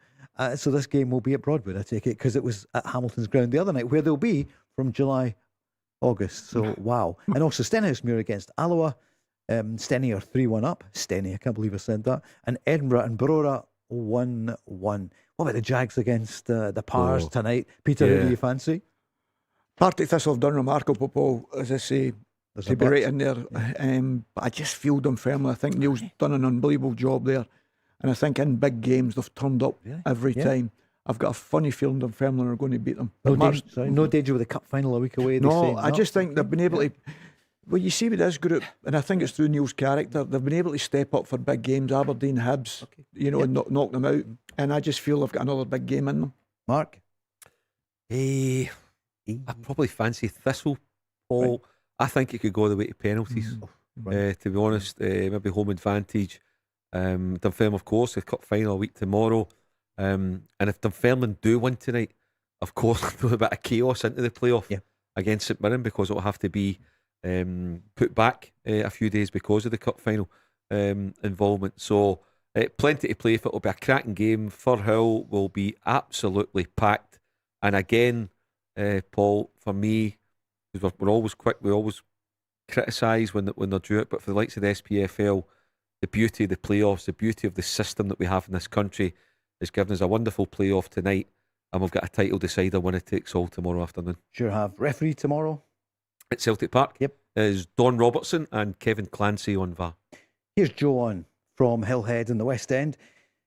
B: So this game will be at Broadwood, I take it, because it was at Hamilton's Ground the other night, where they'll be from July, August. So, wow. And also Stenhousemuir against Alloa. Steny are 3-1 up. Steny, I can't believe I said that. And Edinburgh and Brora 1-1. What about the Jags against the Pars tonight? Peter, who do you fancy?
D: Partick Thistle have done remarkable, Paul, as I say, to be right in there. But I just feel Dunfermline. I think Neil's done an unbelievable job there. And I think in big games, they've turned up every time. I've got a funny feeling Dunfermline are going to beat them.
B: No danger with the cup final a week away.
D: I just think they've been able to. Well, you see with this group, and I think it's through Neil's character, they've been able to step up for big games, Aberdeen, Hibs, and knock them out. And I just feel they've got another big game in them.
B: Mark?
C: I probably fancy Thistle, Paul. Right. I think it could go the way to penalties. To be honest, maybe home advantage. Dunfermline, of course, the cup final a week tomorrow. And if Dunfermline do win tonight, of course, there'll be a bit of chaos into the playoff against St Mirren, because it will have to be put back a few days because of the cup final involvement. So plenty to play for. It'll be a cracking game. Firhill will be absolutely packed. And again, Paul, for me, because we're always quick, we always criticise when they're due it, but for the likes of the SPFL, the beauty of the playoffs, the beauty of the system that we have in this country has given us a wonderful playoff tonight, and we've got a title decider winner takes all tomorrow afternoon.
B: Sure have. Referee tomorrow?
C: At Celtic Park is Don Robertson and Kevin Clancy on VAR.
B: Here's Joe on from Hillhead in the West End.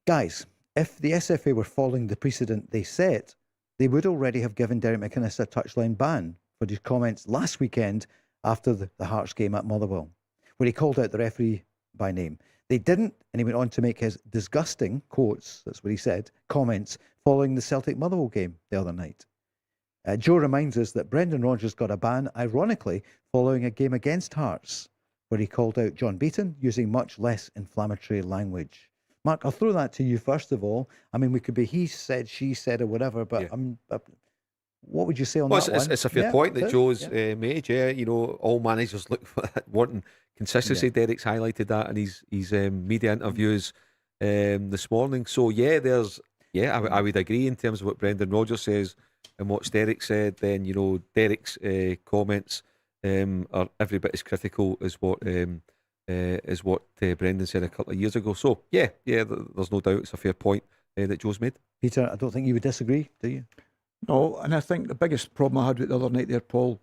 B: Guys, if the SFA were following the precedent they set, they would already have given Derek McInnes a touchline ban for his comments last weekend after the Hearts game at Motherwell, where he called out the referee by name. They didn't, and he went on to make his disgusting, quotes, that's what he said, comments following the Celtic Motherwell game the other night. Joe reminds us that Brendan Rodgers got a ban, ironically, following a game against Hearts, where he called out John Beaton using much less inflammatory language. Mark, I'll throw that to you first of all. I mean, we could be he said, she said, or whatever, but what would you say on that one?
C: It's a fair point that Joe's made. You know, all managers look for that, wanting consistency. Derek's highlighted that in his media interviews this morning. So I would agree in terms of what Brendan Rodgers says and what Derek said. Then Derek's comments are every bit as critical as what Brendan said a couple of years ago. So there's no doubt it's a fair point that Joe's made.
B: Peter, I don't think you would disagree, do you?
D: No, and I think the biggest problem I had with the other night there, Paul,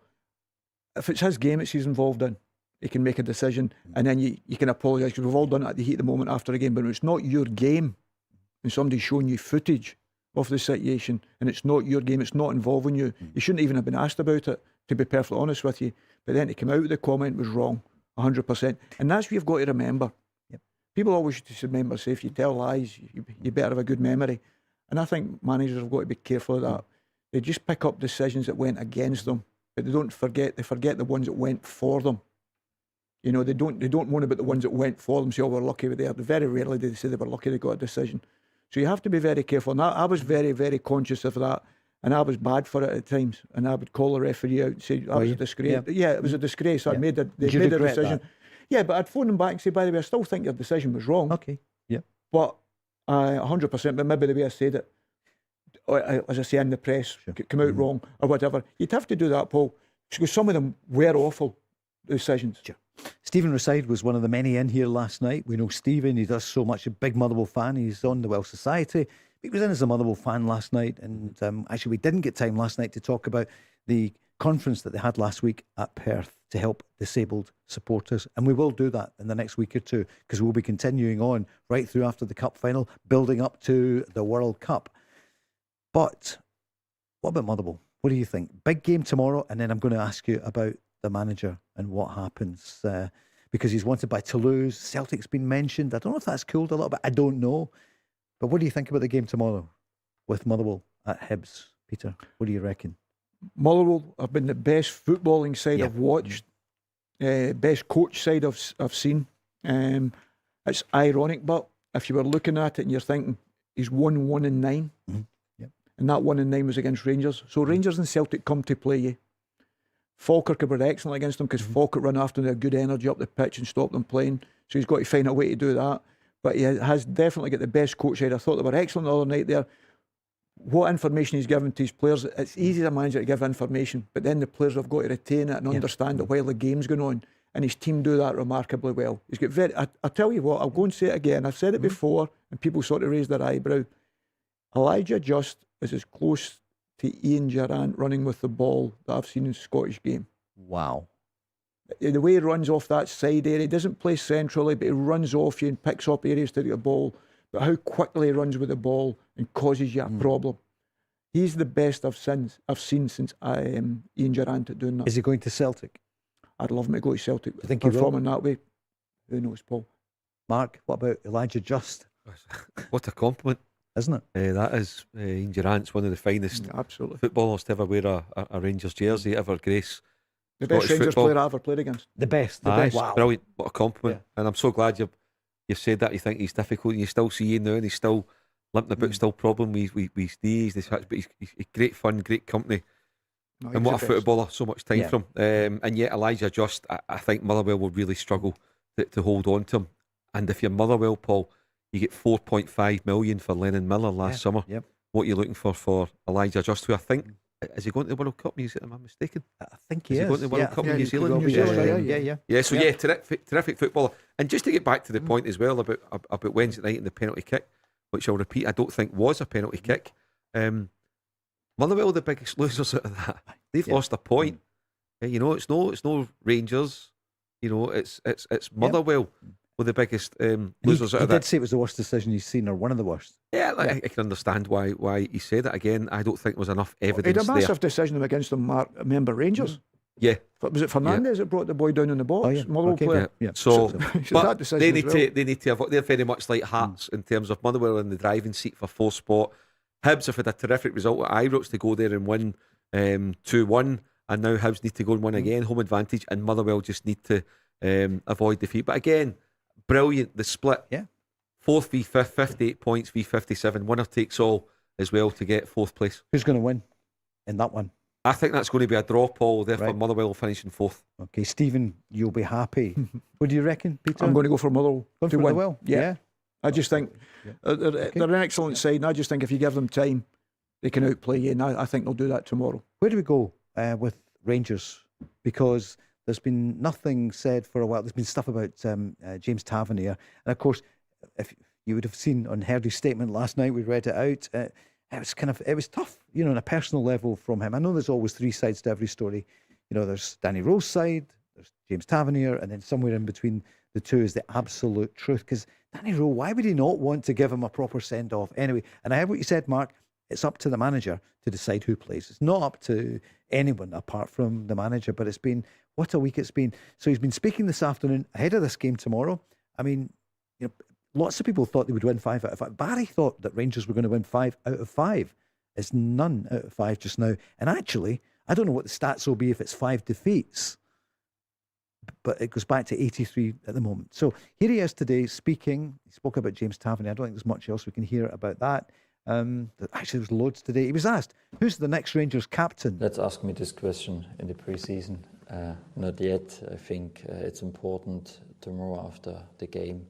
D: if it's his game he's involved in, he can make a decision and then you can apologise, because we've all done it at the heat of the moment after a game, but it's not your game and somebody's showing you footage of the situation and it's not your game, it's not involving you. You shouldn't even have been asked about it, to be perfectly honest with you. But then to come out with the comment was wrong, 100%. And that's what you've got to remember. People always used to remember, say, if you tell lies, you better have a good memory. And I think managers have got to be careful of that. They just pick up decisions that went against them, but they forget the ones that went for them. You know, they don't moan about the ones that went for them, say, oh, we're lucky with that. Very rarely do they say they were lucky they got a decision. So you have to be very careful. And I was very, very conscious of that, and I was bad for it at times. And I would call the referee out and say, that was a disgrace. Yeah, it was a disgrace. They made a decision. That? Yeah, but I'd phone them back and say, by the way, I still think your decision was wrong.
B: Okay, yeah.
D: But 100%, but maybe the way I said it, as I say in the press, come out wrong or whatever. You'd have to do that, Paul, because some of them were awful decisions.
B: Sure. Stephen Reside was one of the many in here last night. We know Stephen, he does so much, a big Motherwell fan. He's on the Welsh Society. He was in as a Motherwell fan last night, and actually we didn't get time last night to talk about the conference that they had last week at Perth to help disabled supporters, and we will do that in the next week or two, because we'll be continuing on right through after the cup final, building up to the World Cup. But what about Motherwell? What do you think? Big game tomorrow, and then I'm going to ask you about the manager and what happens. because he's wanted by Toulouse. Celtic's been mentioned. I don't know if that's cooled a little bit. I don't know. But what do you think about the game tomorrow with Motherwell at Hibs, Peter? What do you reckon?
D: Motherwell have been the best footballing side I've watched, best coach side I've seen. It's ironic, but if you were looking at it and you're thinking he's won 1 in 9, and that 1 in 9 was against Rangers. So Rangers and Celtic come to play you. Falkirk were excellent against them because Falkirk run after them, a good energy up the pitch and stop them playing. So he's got to find a way to do that. But he has definitely got the best coach side. I thought they were excellent the other night there. What information he's given to his players, it's easy as a manager to give information, but then the players have got to retain it and understand it while the game's going on. And his team do that remarkably well. He's got very. I tell you what, I'll go and say it again. I've said it before, and people sort of raise their eyebrow. Elijah Just is as close to Ian Durrant running with the ball that I've seen in a Scottish game.
B: Wow.
D: The way he runs off that side area, he doesn't play centrally, but he runs off you and picks up areas to the ball. But how quickly he runs with the ball and causes you a problem. He's the best I've seen since Ian Durrant at doing that.
B: Is he going to Celtic?
D: I'd love him to go to Celtic.
B: I think he will.
D: Performing that way. Who knows, Paul?
B: Mark, what about Elijah Just?
C: What a compliment.
B: Isn't it?
C: That is, Ian Durrant's one of the finest footballers to ever wear a Rangers jersey, ever grace
D: the
C: Scottish
D: best Rangers
C: football.
D: player I ever played against.
B: The best.
C: Wow. Brilliant. What a compliment. And I'm so glad you've said that. You think he's difficult and you still see Ian now and he's still limping about, still problem with his knees, but he's great fun, great company.
D: No,
C: and what a footballer, so much time from. And yet Elijah Just, I think Motherwell will really struggle to hold on to him. And if you're Motherwell, Paul, you get 4.5 million for Lennon Miller last summer. What are you looking for Elijah Just, who I think, is he going to the World Cup? Am I mistaken?
B: I think he is.
C: He going to the World Cup in New Zealand? So terrific footballer. And just to get back to the point as well about Wednesday night and the penalty kick, which I'll repeat, I don't think was a penalty kick. Motherwell, the biggest losers out of that. They've lost a point. It's no Rangers. It's Motherwell were the biggest losers out of that.
B: He did say it was the worst decision he's seen, or one of the worst.
C: I can understand why he said it. Again, I don't think there was enough evidence
D: He had a massive decision against them, Mark. Remember Rangers?
C: Yeah.
D: Was it Fernandez that brought the boy down in the box? Motherwell player.
C: So
D: that decision
C: they need to avoid. They're very much like Hearts in terms of Motherwell in the driving seat for fourth spot. Hibs have had a terrific result at Ibrox to go there and win 2-1, and now Hibs need to go and win again, home advantage, and Motherwell just need to avoid defeat. But again, brilliant, the split. Fourth v fifth, 58 points v 57. Winner takes all as well to get fourth place.
B: Who's going to win in that one?
C: I think that's going to be a draw, Paul. Therefore, Motherwell will finish in fourth.
B: Okay, Stephen, you'll be happy. What do you reckon, Peter?
D: I'm going to go for Motherwell.
B: Going for Motherwell?
D: Yeah. I just think they're an excellent side, and I just think if you give them time, they can outplay you, and I think they'll do that tomorrow.
B: Where do we go with Rangers? Because there's been nothing said for a while. There's been stuff about James Tavernier, and of course, if you would have seen on Herdy's statement last night, we read it out. It was tough, on a personal level from him. I know there's always three sides to every story. There's Danny Rowe's side, there's James Tavernier, and then somewhere in between the two is the absolute truth. Because Danny Rowe, why would he not want to give him a proper send-off anyway? And I heard what you said, Mark. It's up to the manager to decide who plays. It's not up to anyone apart from the manager. But it's been, what a week it's been. So he's been speaking this afternoon ahead of this game tomorrow. I mean, lots of people thought they would win 5 out of 5. Barry thought that Rangers were going to win 5 out of 5. It's none out of 5 just now. And actually, I don't know what the stats will be if it's 5 defeats. But it goes back to 83 at the moment. So here he is today speaking. He spoke about James Tavernier. I don't think there's much else we can hear about that. Actually, there's loads today. He was asked, who's the next Rangers captain?
F: Let's ask me this question in the pre-season. Not yet. I think it's important tomorrow after the game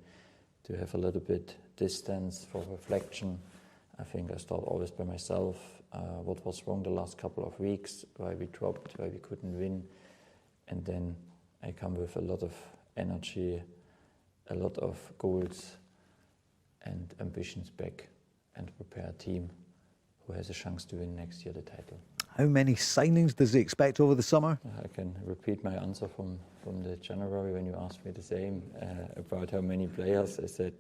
F: to have a little bit distance for reflection. I think I start always by myself. What was wrong the last couple of weeks, why we dropped, why we couldn't win. And then I come with a lot of energy, a lot of goals and ambitions back, and prepare a team who has a chance to win next year the title.
B: How many signings does he expect over the summer?
F: I can repeat my answer from the January when you asked me the same about how many players. I said,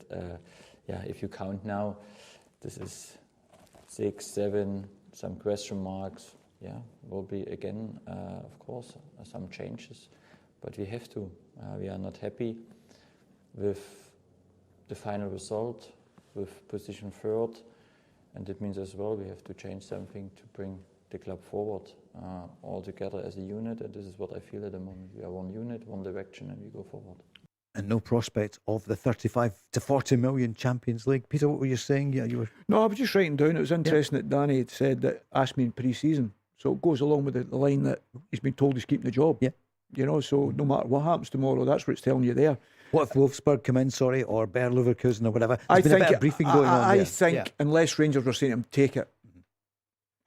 F: if you count now, this is 6, 7, some question marks. Will be again, of course, some changes. but we have to. We are not happy with the final result, with position third, and it means as well we have to change something to bring the club forward all together as a unit, and this is what I feel at the moment. We are one unit, one direction, and we go forward.
B: And no prospect of the 35 to 40 million Champions League. Peter, what were you saying? Yeah, you were.
D: No, I was just writing down. It was interesting that Danny had said that, asked me in pre-season. So it goes along with the line that he's been told he's keeping the job.
B: Yeah.
D: You know, so no matter what happens tomorrow, that's what it's telling you there.
B: What if Wolfsburg come in, or Bayer Leverkusen or whatever? There's been a bit of briefing going on
D: I
B: there.
D: think unless Rangers were saying to him, take it.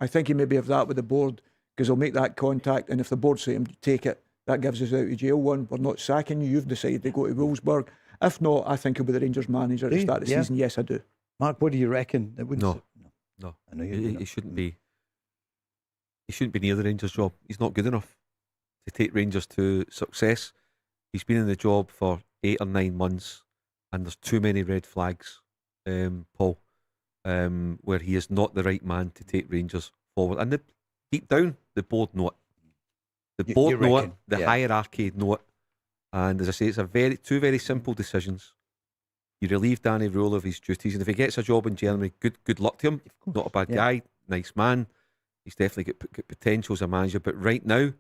D: I think he maybe have that with the board, because he'll make that contact, and if the board say to him, take it, that gives us out of jail one. We're not sacking you. You've decided to go to Wolfsburg. If not, I think he'll be the Rangers manager at the start of the season. Yes, I do.
B: Mark, what do you reckon? It wouldn't
C: No.
B: I know
C: He shouldn't be. He shouldn't be near the Rangers job. He's not good enough to take Rangers to success. He's been in the job for 8 or 9 months, and there's too many red flags, Paul, where he is not the right man to take Rangers forward. And deep down, the board know it. The board know it. The hierarchy know it. And as I say, it's two very simple decisions. You relieve Danny Rule of his duties, and if he gets a job in Germany, good luck to him. Not a bad guy, nice man. He's definitely got potential as a manager. But right now,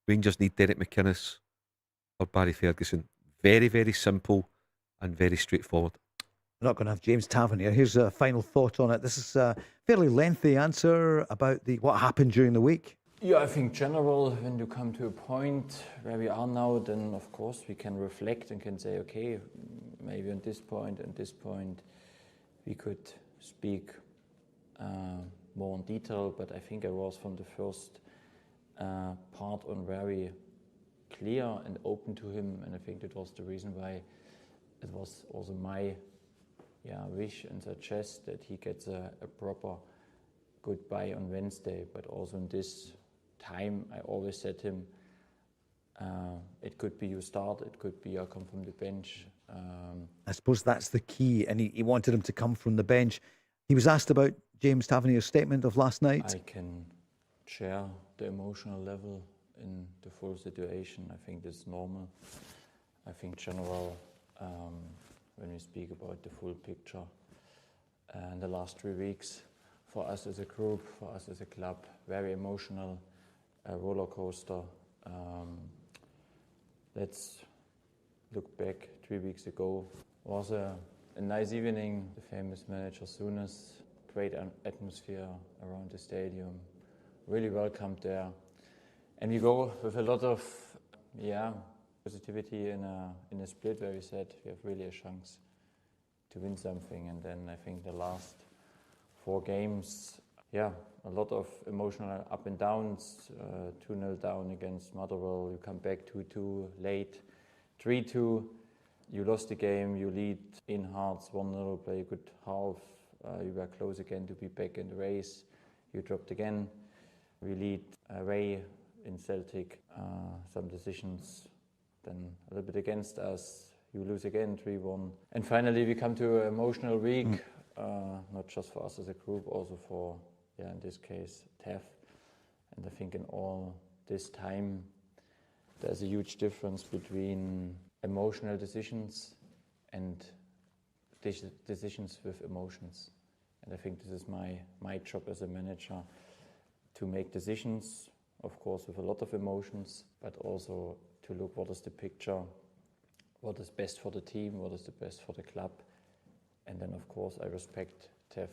C: Rangers need Derek McInnes or Barry Ferguson. Very, very simple and very straightforward.
B: We're not going to have James Tavernier. Here's a final thought on it. This is a fairly lengthy answer about what happened during the week.
F: Yeah, I think general, when you come to a point where we are now, then of course we can reflect and can say, okay, maybe on this point and this point we could speak more in detail, but I think I was from the first part on very clear and open to him, and I think that was the reason why it was also my wish and suggest that he gets a proper goodbye on Wednesday, but also in this time I always said to him, it could be you start, it could be you come from the bench.
B: I suppose that's the key, and he wanted him to come from the bench. He was asked about James Tavernier's statement of last night.
F: I can share the emotional level in the full situation. I think this is normal. I think general, when we speak about the full picture, in the last 3 weeks, for us as a group, for us as a club, very emotional, a roller coaster. Let's look back 3 weeks ago. It was a nice evening. The famous manager Souness, great atmosphere around the stadium, really welcomed there. And we go with a lot of positivity in a split where we said we have really a chance to win something. And then I think the last 4 games, a lot of emotional up and downs. 2-0 down against Motherwell, you come back 2-2 late, 3-2. You lost the game, you lead in Hearts 1-0, play a good half. You were close again to be back in the race. You dropped again. We lead away in Celtic. Some decisions then a little bit against us. You lose again 3-1. And finally we come to an emotional week, not just for us as a group, also for, in this case, TEF. And I think in all this time there's a huge difference between emotional decisions and decisions with emotions. And I think this is my job as a manager, to make decisions, of course with a lot of emotions, but also to look what is the picture, what is best for the team, what is the best for the club. And then of course I respect Tev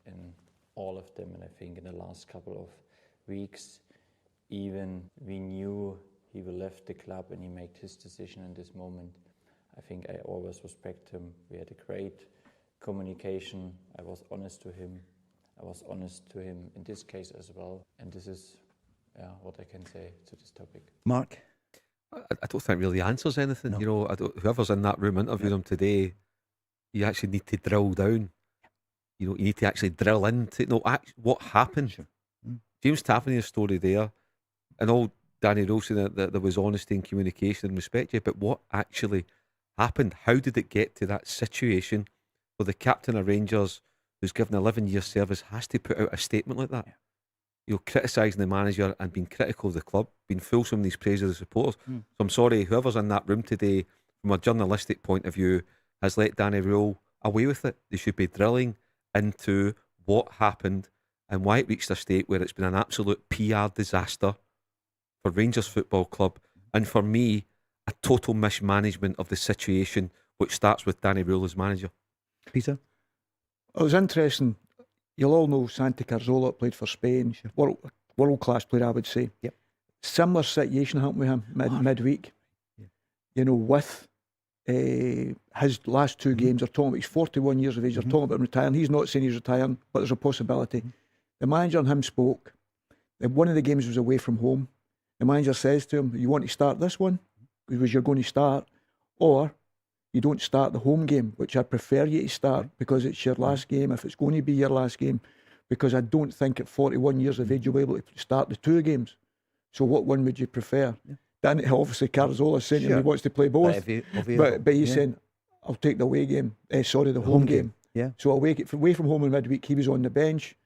F: in all of them, and I think in the last couple of weeks even we knew he will left the club and he made his decision in this moment. I think I always respect him. We had a great communication. I was honest to him. I was honest to him in this case as well. And this is what I can say to this topic.
B: Mark?
C: I don't think really answers anything. No. You know, whoever's in that room interviewing him today, you actually need to drill down. You know, you need to actually drill into what happened. Sure. James Tavernier's story there, and all Danny Rose saying that there was honesty and communication and respect, but what actually happened? How did it get to that situation where the captain of Rangers, who's given 11 years service, has to put out a statement like that? criticising the manager and being critical of the club, being fulsome in these praise of the supporters. So I'm sorry, whoever's in that room today, from a journalistic point of view, has let Danny Rule away with it. They should be drilling into what happened and why it reached a state where it's been an absolute PR disaster for Rangers Football Club, and for me, a total mismanagement of the situation, which starts with Danny Rule as manager.
B: Peter?
D: It was interesting. You'll all know Santi Cazorla played for Spain. World class player, I would say.
B: Yep.
D: Similar situation happened with him midweek.
B: Yeah.
D: You know, with his last two games, they're talking about he's 41 years of age. They're talking about him retiring. He's not saying he's retiring, but there's a possibility. The manager and him spoke. One of the games was away from home. The manager says to him, "You want to start this one, because you're going to start, or you don't start the home game, which I prefer you to start because it's your last game, if it's going to be your last game, because I don't think at 41 years of age you'll be able to start the two games. So what one would you prefer?" Then obviously Carzola's saying to him he wants to play both, but he's saying, "I'll take the away game, the home game."
B: Yeah.
D: So away from home in midweek, he was on the bench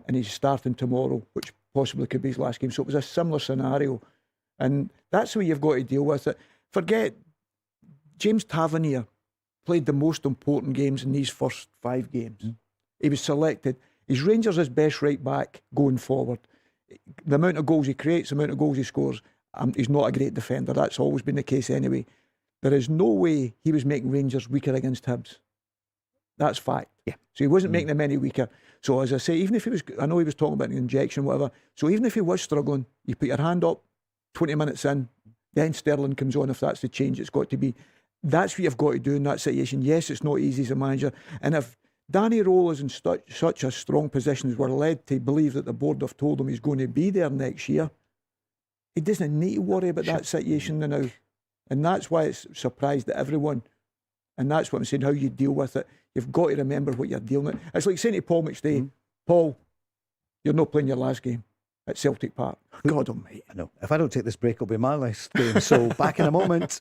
D: and he's starting tomorrow, which possibly could be his last game. So it was a similar scenario, and that's the way you've got to deal with it. Forget James Tavernier played the most important games in these first 5 games. He was selected. He's Rangers' best right back going forward. The amount of goals he creates, the amount of goals he scores, he's not a great defender. That's always been the case anyway. There is no way he was making Rangers weaker against Hibs. That's fact.
B: Yeah.
D: So he wasn't making them any weaker. So as I say, even if he was, I know he was talking about an injection, whatever. So even if he was struggling, you put your hand up, 20 minutes in, then Sterling comes on if that's the change it's got to be. That's what you've got to do in that situation. Yes, it's not easy as a manager. And if Danny Role is in such a strong position as we're led to believe that the board have told him he's going to be there next year, he doesn't need to worry about that situation now. And that's why it's surprised at everyone. And that's what I'm saying, how you deal with it. You've got to remember what you're dealing with. It's like saying to Paul McStay, "Paul, you're not playing your last game at Celtic Park." God almighty.
B: I know. If I don't take this break, it'll be my last game. So back in a moment.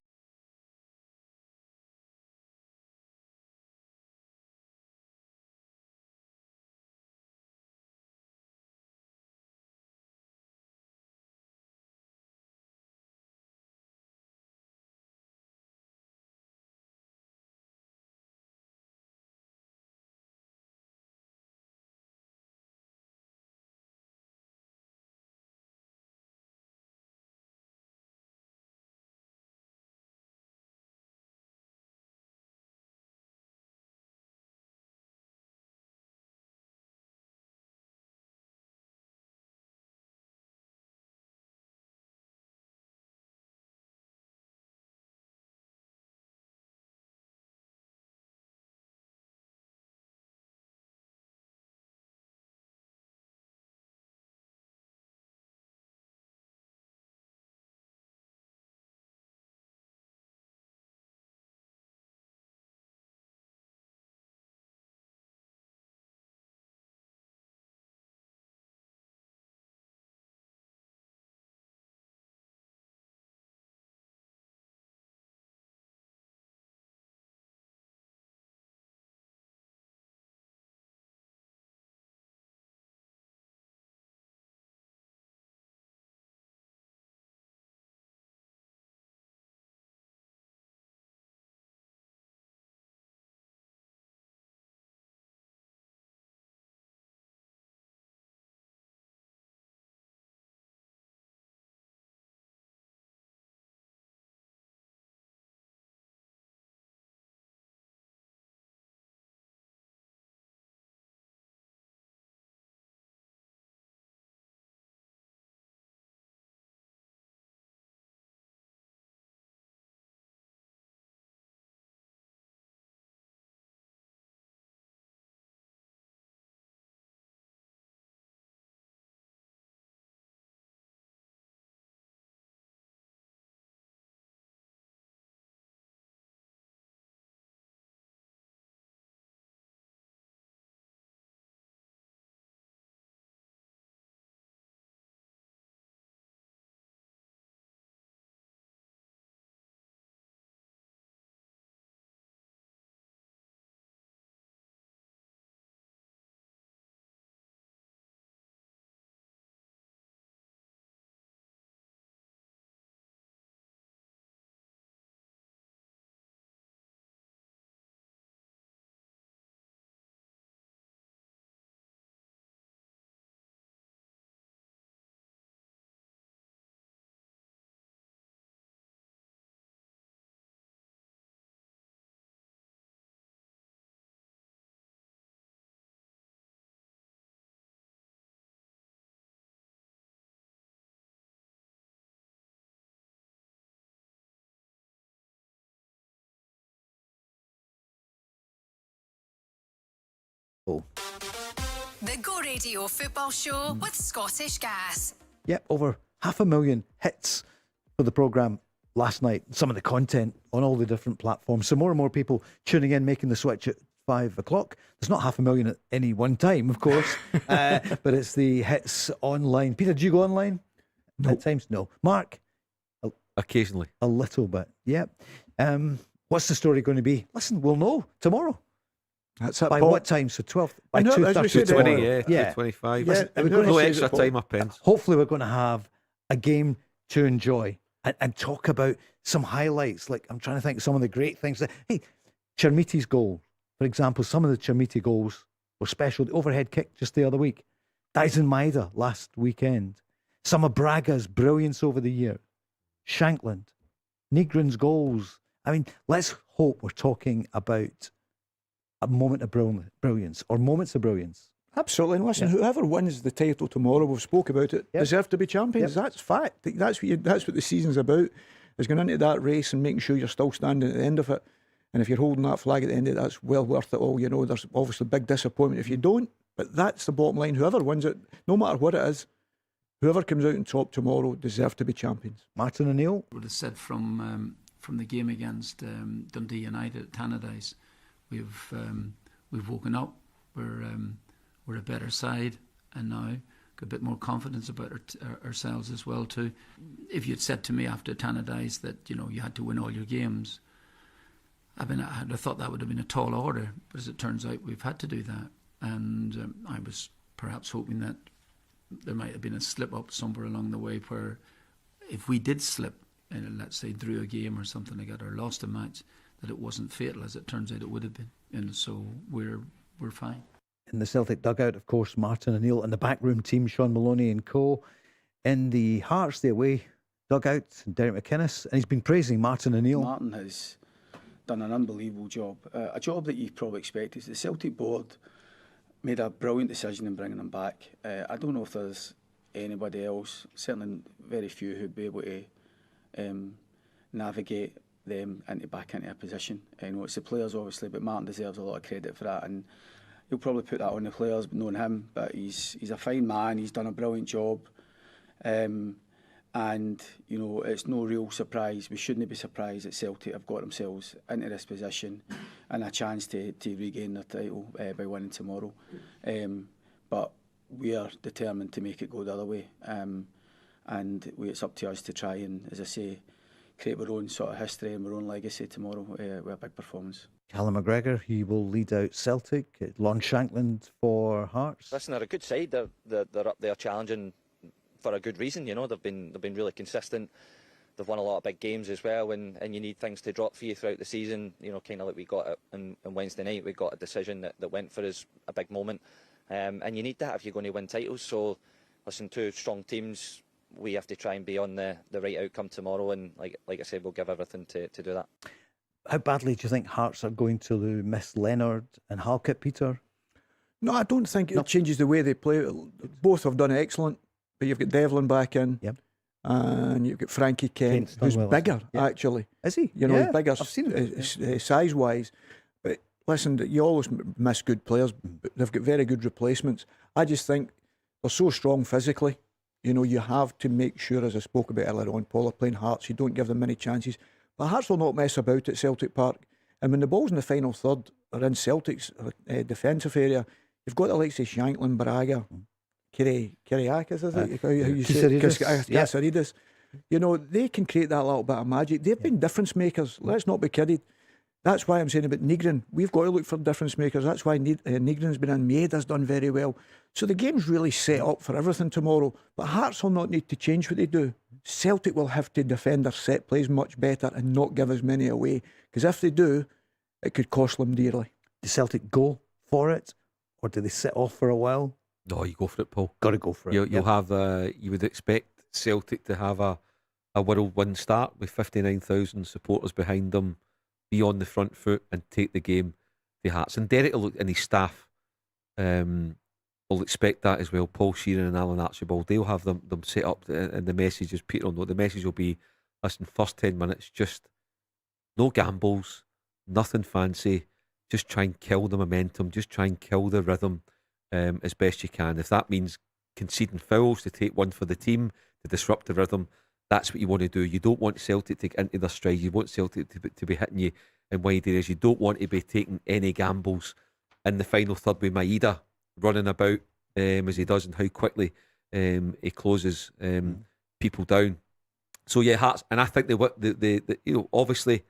B: Oh.
A: The Go Radio Football Show with Scottish Gas.
B: Yep, over 500,000 hits for the programme last night. Some of the content on all the different platforms. So more and more people tuning in, making the switch at 5 o'clock. There's not 500,000 at any one time, of course, but it's the hits online. Peter, do you go online?
D: No.
B: At times? No. Mark?
C: Occasionally.
B: A little bit, yeah. What's the story going to be? Listen, we'll know tomorrow.
D: That's it,
B: By
D: Paul.
B: what time? So 12, by
D: I know, as we
B: 2:30
D: said
B: tomorrow.
C: 20, yeah, 25.
B: Listen,
D: Yeah,
B: we're
D: no
B: going
C: No
B: to
C: extra time up pens.
B: hopefully we're going to have a game to enjoy and talk about some highlights. Like, I'm trying to think of some of the great things. Hey, Chermiti's goal, for example, some of the Chermiti goals were special. The overhead kick just the other week. Dyson Maida last weekend. Some of Braga's brilliance over the year. Shankland. Nygren's goals. I mean, let's hope we're talking about a moment of brilliance or moments of brilliance.
D: Absolutely. And listen, whoever wins the title tomorrow, we've spoke about it, deserve to be champions.
B: Yep.
D: That's fact. That's what the season's about, is going into that race and making sure you're still standing at the end of it. And if you're holding that flag at the end of it, that's well worth it all. You know, there's obviously big disappointment if you don't, but that's the bottom line. Whoever wins it, no matter what it is, whoever comes out on top tomorrow deserve to be champions.
B: Martin O'Neill?
E: Would have said from the game against Dundee United at Tannadice, we've woken up. We're a better side, and now got a bit more confidence about ourselves as well too. If you'd said to me after Tannadice that you had to win all your games, I'd have thought that would have been a tall order. But as it turns out, we've had to do that, and I was perhaps hoping that there might have been a slip up somewhere along the way where, if we did slip, let's say drew a game or something like that, or lost a match, that it wasn't fatal. As it turns out, it would have been, and so we're fine.
B: In the Celtic dugout, of course, Martin O'Neill, and the backroom team, Sean Maloney and co. In the Hearts, the away dugout, Derek McInnes, and he's been praising Martin O'Neill.
H: Martin has done an unbelievable job, a job that you probably expected. The Celtic board made a brilliant decision in bringing him back. I don't know if there's anybody else, certainly very few, who'd be able to navigate them back into a position. It's the players obviously, but Martin deserves a lot of credit for that, and he'll probably put that on the players, knowing him. But he's a fine man. He's done a brilliant job, and it's no real surprise. We shouldn't be surprised that Celtic have got themselves into this position and a chance to regain their title by winning tomorrow. But we are determined to make it go the other way, and it's up to us to try and, as I say, create our own sort of history and our own legacy tomorrow with a big performance.
B: Callum McGregor, he will lead out Celtic. Lon Shankland for Hearts.
L: Listen, they're a good side. They're up there challenging for a good reason. They've been really consistent. They've won a lot of big games as well, and you need things to drop for you throughout the season. Kind of like we got it on Wednesday night. We got a decision that went for us, a big moment, and you need that if you're going to win titles. So, listen, two strong teams. We have to try and be on the right outcome tomorrow, and like I said, we'll give everything to do that.
B: How badly do you think Hearts are going to miss Leonard and Halkett, Peter?
D: No, I don't think it changes the way they play. Both have done excellent, but you've got Devlin back in, and you've got Frankie Kent, who's bigger, actually.
B: Is he?
D: He's bigger.
B: I've seen it.
D: Size-wise. But listen, you always miss good players, but they've got very good replacements. I just think they're so strong physically. You have to make sure, as I spoke about earlier on, Paul, are playing Hearts. You don't give them many chances. But Hearts will not mess about at Celtic Park. And when the ball's in the final third or in Celtic's defensive area, you've got the likes of Shankland, Braga, Kyriakis, is it? How you say it? Kassaridis. They can create that little bit of magic. They've been difference makers. Let's not be kidded. That's why I'm saying about Nygren. We've got to look for difference makers. That's why Nygren's been in. Maeda's done very well. So the game's really set up for everything tomorrow. But Hearts will not need to change what they do. Celtic will have to defend their set plays much better and not give as many away. Because if they do, it could cost them dearly.
B: Do Celtic go for it, or do they sit off for a while?
C: No, you go for it, Paul.
B: Got to go for it.
C: You'll have. You would expect Celtic to have a whirlwind start with 59,000 supporters behind them, be on the front foot and take the game to Hearts. And Derek and his staff will expect that as well. Paul Sheeran and Alan Archibald, they'll have them set up, and the message, as Peter will know, the message will be, listen, first 10 minutes, just no gambles, nothing fancy, just try and kill the momentum, just try and kill the rhythm as best you can. If that means conceding fouls to take one for the team, to disrupt the rhythm, that's what you want to do. You don't want Celtic to get into their stride. You want Celtic to be hitting you in wide areas. You don't want to be taking any gambles in the final third with Maeda running about as he does, and how quickly he closes people down. So yeah, Hearts, and I think they obviously,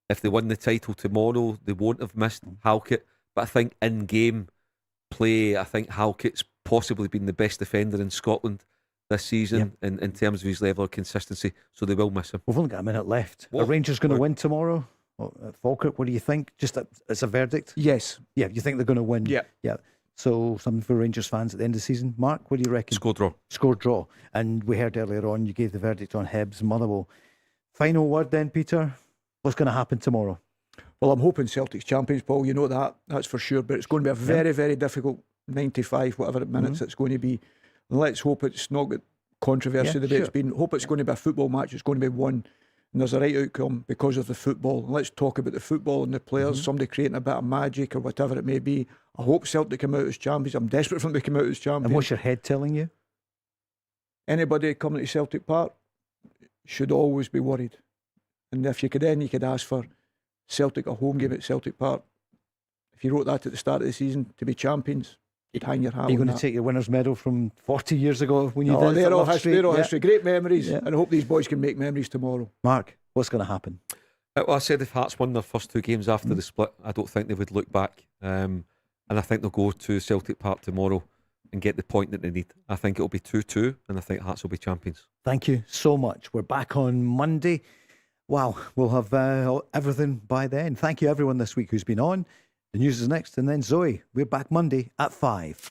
C: if they win the title tomorrow, they won't have missed Halkett. But I think in game play, I think Halkett's possibly been the best defender in Scotland this season in terms of his level of consistency. So they will miss him.
B: We've only got a minute left. Are Rangers going to win tomorrow at Falkirk? What do you think? Just it's a verdict?
D: Yes.
B: Yeah, you think they're going to win?
D: Yeah.
B: Yeah. So something for Rangers fans at the end of the season. Mark, what do you reckon?
C: Score draw.
B: Score draw. And we heard earlier on you gave the verdict on Hibs, Motherwell. Final word then, Peter. What's going to happen tomorrow?
D: Well, I'm hoping Celtic's champions, Paul. You know that's for sure. But it's going to be a very, very difficult 95, whatever minutes it's going to be. And let's hope it's not got controversy the way it's been. Hope it's going to be a football match. It's going to be won. And there's a right outcome because of the football. And let's talk about the football and the players, somebody creating a bit of magic or whatever it may be. I hope Celtic come out as champions. I'm desperate for them to come out as champions.
B: And what's your head telling you?
D: Anybody coming to Celtic Park should always be worried. And if you could ask for Celtic a home game at Celtic Park. If you wrote that at the start of the season to be champions, you'd hang your hat on that.
B: Are you going to take your winner's medal from 40 years ago when you did it?
D: They're all history. Great memories. And I hope these boys can make memories tomorrow.
B: Mark, what's going to happen?
C: Well, I said if Hearts won their first 2 games after the split, I don't think they would look back. And I think they'll go to Celtic Park tomorrow and get the point that they need. I think it'll be 2-2, and I think Hearts will be champions.
B: Thank you so much. We're back on Monday. Wow, we'll have everything by then. Thank you everyone this week who's been on. The news is next, and then Zoe. We're back Monday at 5.